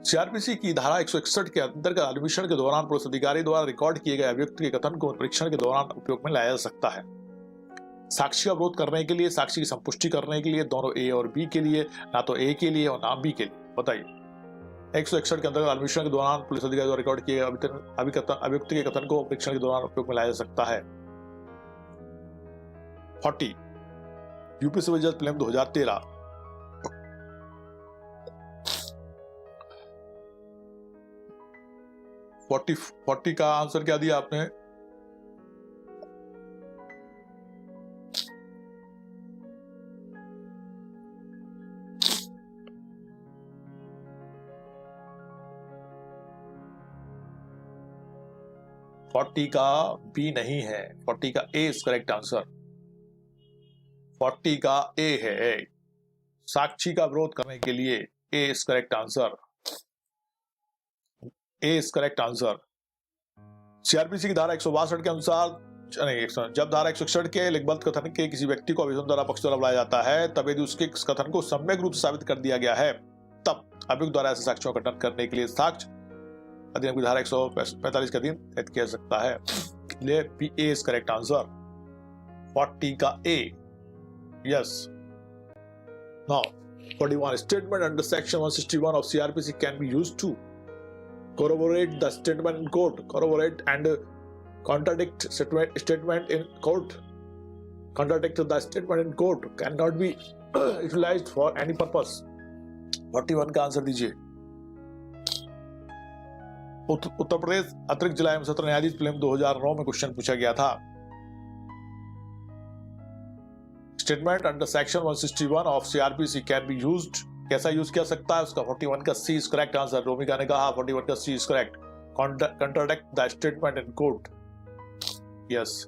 सीआरपीसी की धारा 161 के अंतर्गत अन्वेषण के दौरान पुलिस अधिकारी द्वारा रिकॉर्ड किए गए अभियुक्त के कथन को परीक्षण के दौरान उपयोग में लाया जा सकता है। साक्षी का विरोध करने के लिए, साक्षी की संपुष्टि करने के लिए, दोनों ए और बी के लिए, ना तो ए के लिए और ना बी के लिए। बताइए 161 के अंतर्गत अन्वेषण के दौरान पुलिस अधिकारी द्वारा रिकॉर्ड किए अभियुक्त के कथन को परीक्षण के दौरान उपयोग में लाया जा सकता है। 40 यूपी सिविल जज प्रीलिम 2013। फोर्टी का आंसर क्या दिया आपने? फोर्टी का बी नहीं है, 40 का ए इज करेक्ट आंसर। 40 का ए है, साक्षी का विरोध करने के लिए A is correct answer. A is correct answer. CrPC की धारा 162 के अनुसार जब धारा 161 के लिखबद्ध कथन के किसी व्यक्ति को अभियुक्त द्वारा पक्ष द्वारा बुलाया जाता है तब यदि उसके कथन को सम्यक रूप से साबित कर दिया गया है तब अभियुक्त द्वारा ऐसे साक्ष्यों का गठन करने के लिए साक्ष्य अधिनियम की धारा 145 के अधीन हित किया सकता है। ले B A is correct answer. 40 का A, yes. Now 41 statement under section 161 of CrPC can be used to corroborate the statement in court, corroborate and contradict statement in court, contradict the statement in court cannot be utilized for any purpose। 41 का answer दीजिए। उत्तर प्रदेश अतिरिक्त जिला एवं सत्र न्यायाधीश prelim 2009 में question पूछा गया था। Statement under section 161 of CrPC can be used, कैसा यूज किया सकता है उसका 41 का C is correct answer. Romika ने कहा 41 का C is correct. Contradict the statement in court, yes,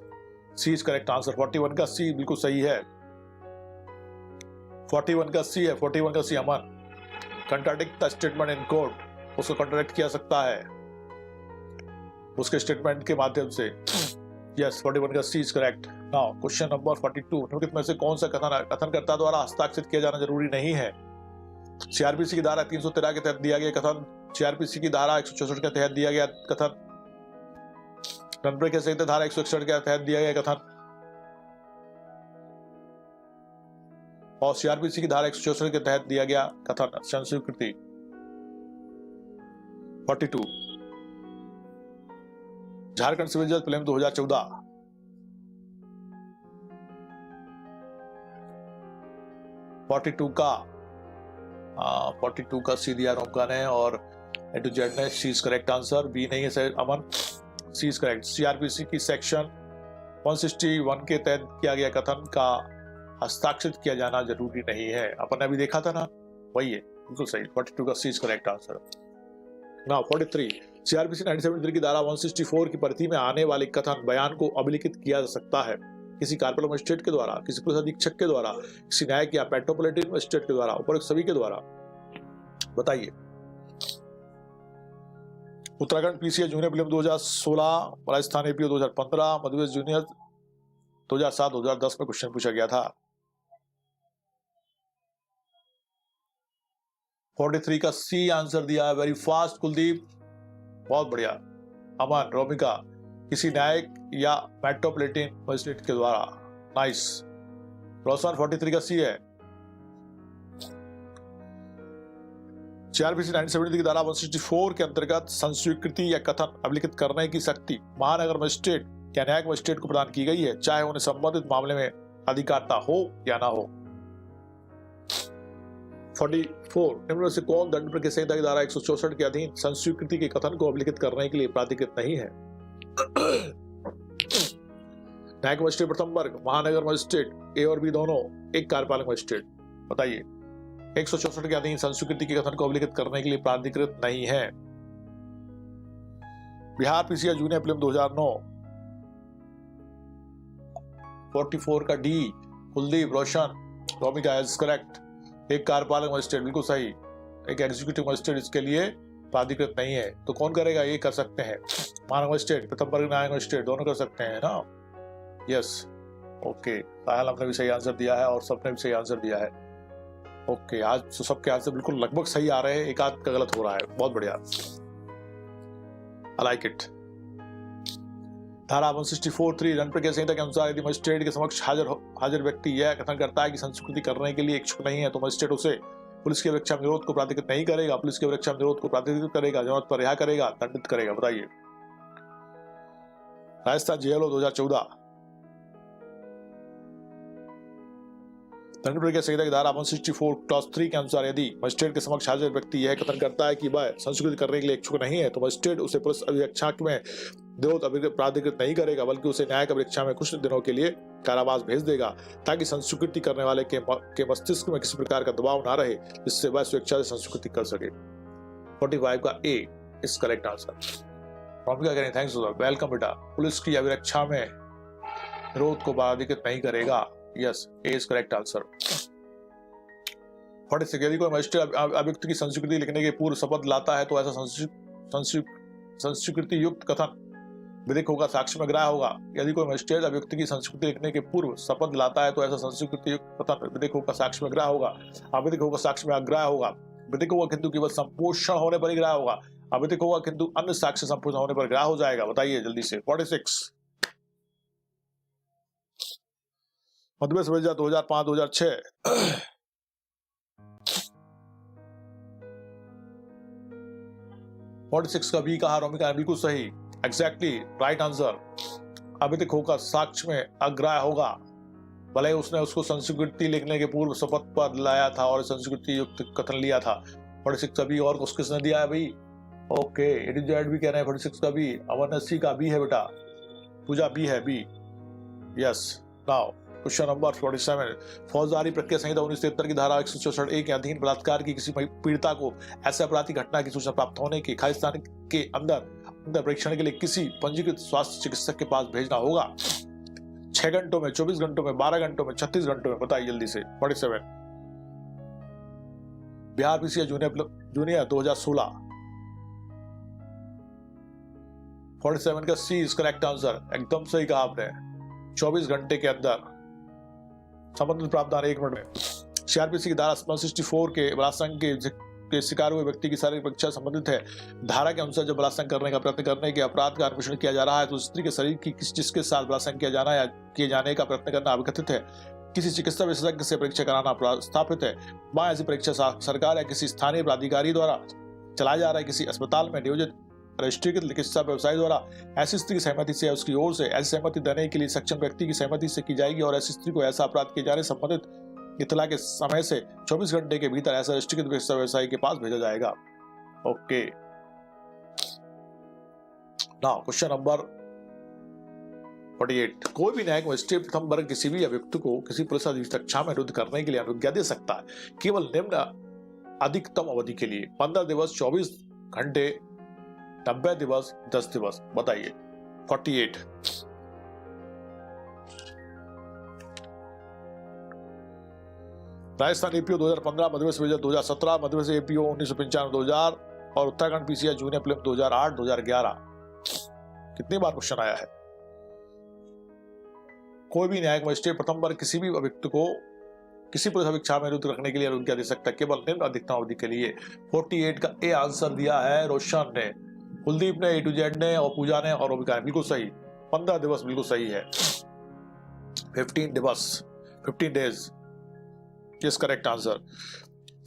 C is correct answer. 41 का सी बिल्कुल सही है। 41 का सी है, 41 का C Aman. Contradict the statement in court, उसको कंट्राडिक्ट किया सकता है उसके स्टेटमेंट के माध्यम से, यस। 41 का C is correct. Now question number 42 निम्नलिखित में से कौन सा कथनकर्ता द्वारा हस्ताक्षरित किया जाना जरूरी नहीं है? सीआरपीसी की धारा 313 के तहत दिया गया कथन, सीआरपीसी की धारा 164 के तहत दिया गया कथन, रनबे के संहिता धारा 161 के तहत दिया गया कथन और सीआरपीसी की धारा 164 के तहत दिया गया कथन संस्वीकृति। 42 झारखंड सिविल जज प्रीलिम 2014। 42 का सी दिया रोमका ने और ए टू जेड ने। C is correct answer. B नहीं है sir Aman, C is correct. CrPC की सेक्शन 161 के तहत किया गया कथन का हस्ताक्षरित किया जाना जरूरी नहीं है, अपन ने अभी देखा था ना, वही है, बिल्कुल सही। 42 का C is correct answer. Now 43 CrPC 1973 की धारा 164 की परिधि में आने वाले कथन बयान को अभिलिखित किया जा सकता है किसी कार्यपालक मजिस्ट्रेट के द्वारा, किसी पुलिस अधीक्षक के द्वारा, किसी न्यायिक या मेट्रोपॉलिटन मजिस्ट्रेट के द्वारा, उपरोक्त सभी के द्वारा। बताइए। Uttarakhand PCA junior prelim 2016, Rajasthan APO 2015, Madhya Pradesh junior 2007-2010 में क्वेश्चन पूछा गया था। 43 का सी आंसर दिया है, वेरी फास्ट कुलदीप, बहुत बढ़िया। अमन, रोमिका, किसी न्यायिक या मेट्रोपॉलिटन मजिस्ट्रेट के द्वारा, नाइस। रोशन 43 का सी है। सीआरपीसी 1973 की धारा 164 के अंतर्गत संस्वीकृति या कथन अभिलिखित करने की शक्ति महानगर मजिस्ट्रेट या न्यायिक मजिस्ट्रेट को प्रदान की गई है, चाहे उन्हें संबंधित मामले में अधिकारता हो या ना हो। 44 निम्न में से कौन दंड प्रक्रिया संहिता की धारा 164 के अधीन संस्वीकृति के कथन को अभिलिखित करने के लिए प्राधिकृत नहीं है? न्यायिक मजिस्ट्रेट प्रथम वर्ग, महानगर मजिस्ट्रेट ए और बी दोनों, एक कार्यपालक मजिस्ट्रेट। बताइए। 164 के अधीन संस्वीकृति के कथन को अभिलिखित करने के लिए प्राधिकृत नहीं है। Bihar PCA junior prelim 2009। 44 का D, Kuldeep, Roshan, Romika is correct, एक कार्यपालक मजिस्ट्रेट, बिल्कुल सही। एक एग्जीक्यूटिव मजिस्ट्रेट इसके लिए प्राधिकृत नहीं है। तो कौन करेगा? ये कर सकते हैं महानगर मजिस्ट्रेट, प्रथम वर्ग न्यायिक मजिस्ट्रेट, दोनों कर सकते हैं ना। Yes, okay. साहिल हमने भी सही आंसर दिया है और सबने भी सही आंसर दिया है। ओके, आज तो सबके आंसर बिल्कुल लगभग सही आ रहे हैं, एक आध का गलत हो रहा है। बहुत बढ़िया, आई लाइक इट। धारा 164(3) दंड प्रक्रिया संहिता के अनुसार यदि मजिस्ट्रेट के समक्ष हाजिर व्यक्ति यह कथन करता है कि संस्कृति करने के लिए इच्छुक नहीं है, तो मजिस्ट्रेट उसे पुलिस की अपेक्षा में निरोध को प्राधिकृत नहीं करेगा, पुलिस की अपेक्षा में निरोध को प्राधिकृत करेगा, जरूरत पर रिहा करेगा, दंडित करेगा। बताइए। राजस्थान जेएलओ 2014। दंड प्रक्रिया संहिता की धारा 164 क्लॉज 3 के अनुसार यदि मजिस्ट्रेट के समक्ष हाजिर व्यक्ति यह कथन करता है कि वह संस्कृति करने के लिए इच्छुक नहीं है, तो मजिस्ट्रेट उसे पुलिस अभिरक्षा में निरोध प्राधिकृत नहीं करेगा, बल्कि उसे न्यायिक अभिरक्षा में कुछ दिनों के लिए कारावास भेज देगा, ताकि संस्कृति करने वाले के मस्तिष्क में किसी प्रकार का दबाव ना रहे, जिससे वह स्वेच्छा से संस्कृति कर सके। 45 का A is correct answer. Romika करें थैंक्स सर, वेलकम बेटा। पुलिस की अभिरक्षा में निरोध को प्राधिकृत नहीं करेगा। Yes, A is correct answer. 46 यदि कोई मजिस्ट्रेट अभियुक्त की संस्कृति लिखने के पूर्व शपथ लाता है, तो ऐसा संस्कृति युक्त कथन विधिक होगा, साक्ष्य में ग्राह्य होगा। यदि कोई मजिस्ट्रेट अभियुक्त की संस्कृति लिखने के पूर्व शपथ लाता है, तो ऐसा संस्कृति युक्त कथन विधिक होगा, साक्ष्य में ग्राह्य होगा। अविधिक होगा, साक्ष्य में अग्राह्य होगा। विधिक होगा किंतु केवल संपोषण होने पर ही ग्राह्य होगा। अविधिक होगा किंतु अन्य साक्ष्य संपोषण होने पर ग्राह्य हो जाएगा। बताइए जल्दी से। 46 मध्यप्रदेश विभाजन 2005-2006। का बी कहा रोमिका ने, बिल्कुल सही, एग्जैक्टली राइट आंसर। अविधिक होकर साक्ष्य में अग्राह्य होगा, भले उसने उसको संस्कृति लिखने के पूर्व शपथ पर लाया था और संस्कृति युक्त कथन लिया था। 46 का बी। और किसने दिया है भाई? ओके, एडीजेड भी कह रहे हैं 46 का बी। अवनसी का बी है बेटा, पूजा बी है, B. Yes, now question number 47। फौजदारी प्रक्रिया संहिता 1973 की धारा 164 के अधीन बलात्कार की किसी पीड़िता को ऐसे अपराध की घटना की सूचना प्राप्त होने के खालिस्तान के अंदर परीक्षण के लिए किसी पंजीकृत स्वास्थ्य चिकित्सक के पास भेजना होगा। 6 घंटों में, 24 घंटों में, 12 घंटों में, 36 घंटों में? बताइए जल्दी से। 47 बिहार पीसीएस जूनियर 2016। 47 का सी इज करेक्ट आंसर, एकदम सही कहा आपने। 24 घंटे के अंदर संबंधित प्रावधान 1 मिनट में। सीआरपीसी की धारा 164 के बलात्संग के शिकार हुए व्यक्ति की शारीरिक परीक्षा संबंधित है। धारा के अनुसार जब बलात्संग करने का प्रयत्न करने के अपराध का अन्वेषण किया जा रहा है, तो स्त्री के शरीर की जिसके साथ बलात्संग किया जाना या किए जाने का प्रयत्न करना अभिकथित है, किसी चिकित्सा विशेषज्ञ से परीक्षा कराना प्रस्तावित है। वहाँ ऐसी परीक्षा सरकार या किसी स्थानीय प्राधिकारी द्वारा चलाया जा रहा है, किसी अस्पताल में नियोजित रजिस्ट्रीकृत चिकित्सा व्यवसायी द्वारा ऐसी स्त्री की सहमति से या उसकी ओर से ऐसी सहमति देने के लिए सक्षम व्यक्ति की सहमति से की जाएगी, और ऐसी स्त्री को ऐसा अपराध किए जाने संबंधित इतला के समय से 24 घंटे के भीतर ऐसा रजिस्ट्रीकृत चिकित्सा व्यवसायी के पास भेजा जाएगा। Okay, now question number 48। कोई भी न्यायिक मजिस्ट्रेट प्रथम वर्ग किसी भी अभियुक्त को किसी पुलिस अधीक्षक में विरुद्ध करने के लिए अनुज्ञा दे सकता है, केवल निम्न अधिकतम अवधि के लिए: 15 दिवस, 24 घंटे, 90 दिवस, 10 दिवस। बताइए। 48 राजस्थान एपीओ 2015, मध्यप्रदेश विभाजन 2017, मध्यप्रदेश एपीओ 1995, 2000 और उत्तराखंड पीसीएस जूनियर प्रीलिम 2008, 2011। कितनी बार क्वेश्चन आया है? कोई भी न्यायिक मजिस्ट्रेट प्रथम बार किसी भी अभियुक्त को किसी पुलिस अभिक्षा में विरुद्ध रखने के लिए अनुज्ञा दे सकता है, केवल निम्न अधिकतम अवधि के लिए। 48 का ए आंसर दिया है रोशन ने, कुलदीप ने, ए टू जेड ने और पूजा ने और रोमिका ने। बिल्कुल सही, 15 दिवस बिल्कुल सही है। 15 दिवस, 15 days is correct answer.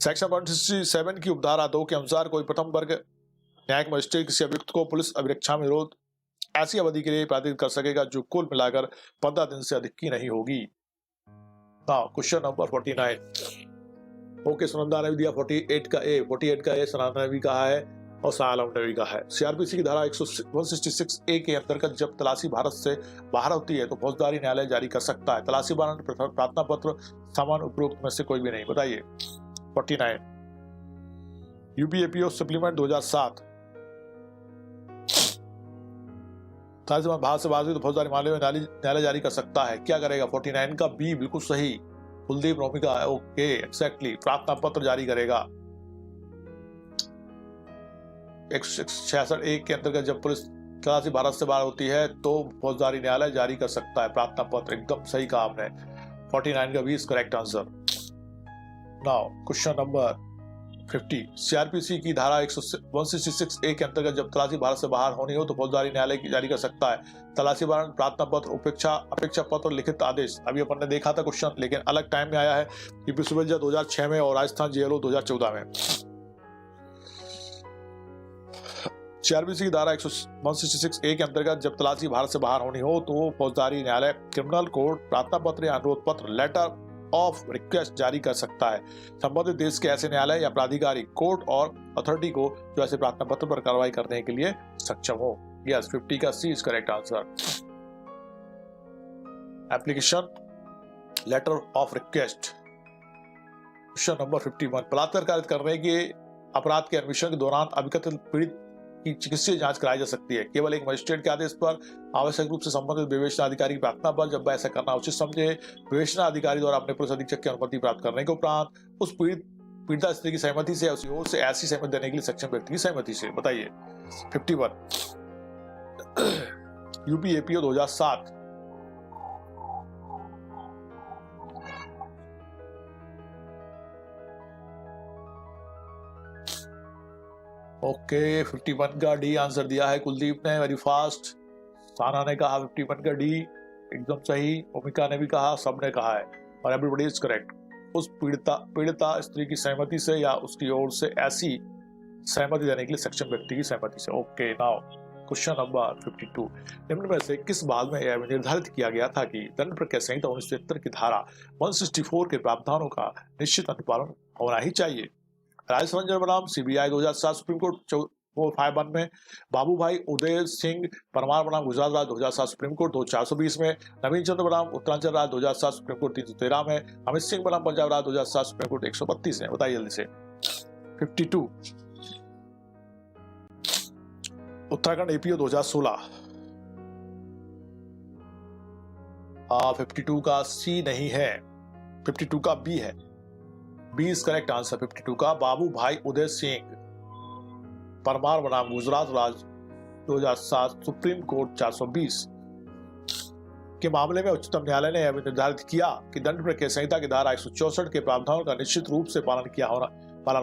Section 167 की उपधारा 2 के अनुसार कोई प्रथम वर्ग न्यायिक मजिस्ट्रेट किसी अभियुक्त को पुलिस अभिरक्षा में विरोध ऐसी अवधि के लिए प्राधिकृत कर सकेगा जो कुल मिलाकर 15 दिन से अधिक की नहीं होगी। Question number 49। ओके, सुनंदा ने भी दिया 48 का ए। 48 का ए सुनंदा ने भी कहा है और सालम ने भी कहा है। सीआरपीसी की धारा 166 ए के अंतर्गत जब तलाशी भारत से बाहर होती है तो फौजदारी न्यायालय जारी कर सकता है। तलाशी वारंट, प्रार्थना पत्र, सामान उपरोक्त में से कोई भी नहीं। बताइए। 49 यूपीएपीओ सप्लीमेंट 2007। भारत से बाहर हुई तो फौजदारी मामले में न्यायालय जारी कर सकता है। क्या करेगा? 49 का बी बिल्कुल सही, कुलदीप, रोमिका। ओके, एक्जैक्टली, प्रार्थना पत्र जारी करेगा। 166A के अंतर्गत जब पुलिस तलाशी भारत से बाहर होती है तो फौजदारी न्यायालय जारी कर सकता है प्रार्थना पत्र। एकदम सही कहा आपने। 49 का 20 correct answer. Now question number 50। CrPC की धारा 166A के अंतर्गत जब तलाशी भारत से बाहर होनी हो तो फौजदारी न्यायालय जारी कर सकता है तलाशी वारंट, प्रार्थना पत्र, अपेक्षा पत्र, लिखित आदेश। अभी अपन ने देखा था क्वेश्चन, लेकिन अलग टाइम में आया है। यूपी सुबेजा 2006 में और राजस्थान जेएलओ 2014 में। सीआरपीसी की धारा 166A के अंतर्गत जब तलाशी भारत से बाहर होनी हो तो फौजदारी न्यायालय क्रिमिनल कोर्ट प्रार्थना पत्र या अनुरोध पत्र, लेटर ऑफ रिक्वेस्ट जारी कर सकता है संबंधित देश के ऐसे न्यायालय या प्राधिकारी, कोर्ट और अथॉरिटी को जो ऐसे प्रार्थना पत्र पर कार्रवाई करने के लिए सक्षम हो। यस, 50 का C is correct answer. Application letter of request. Question number 51। बलात्कार कार्य करने के अपराध के अन्वेषण के दौरान अभिकथित पीड़ित की चिकित्सीय जांच कराई जा सकती है केवल एक मजिस्ट्रेट के आदेश पर, आवश्यक रूप से संबंधित विवेचना अधिकारी की प्रार्थना पर, जब वह ऐसा करना उचित समझे, विवेचना अधिकारी द्वारा अपने पुलिस अधीक्षक की अनुमति प्राप्त करने के उपरांत, उस पीड़िता स्त्री की सहमति से, उसकी ओर से ऐसी सहमति देने के लिए सक्षम व्यक्ति की सहमति से। बताइए। 51। UP APO 2007। ओके, 51 का डी आंसर दिया है कुलदीप ने, वेरी फास्ट। साना ने कहा 51 का डी एकदम सही, ओमिका ने भी कहा, सबने कहा है और एवरीबॉडी इज करेक्ट। उस पीड़िता स्त्री की सहमति से या उसकी ओर से ऐसी सहमति देने के लिए सक्षम व्यक्ति की सहमति से। Okay, now question number 52। निम्न में से किस भाग में यह निर्धारित किया गया था कि दंड प्रक्रिया संहिता 1973 की धारा 164 के प्रावधानों का निश्चित अनुपालन होना ही चाहिए? राजेश रंजन बनाम सीबीआई 2007 सुप्रीम कोर्ट 451 में, बाबू भाई उदय सिंह परमार बनाम गुजरात राज्य 2007 सुप्रीम कोर्ट 420 में, नवीन चंद्र बनाम उत्तरांचल राज्य 2007 सुप्रीम कोर्ट 313 में, अमित सिंह बनाम पंजाब राज्य 2007 सुप्रीम कोर्ट 132 में। बताइए जल्दी से। 52। उत्तराखंड एपीओ 2016। 52 का C नहीं है, 52 का B है। B is correct answer. 52 का बाबू भाई उदय सिंह परमार बनाम गुजरात राज्य 2007 सुप्रीम कोर्ट 420 के मामले में उच्चतम न्यायालय ने यह निर्धारित किया कि दंड प्रक्रिया संहिता की धारा 164 के प्रावधानों का निश्चित रूप से पालन होना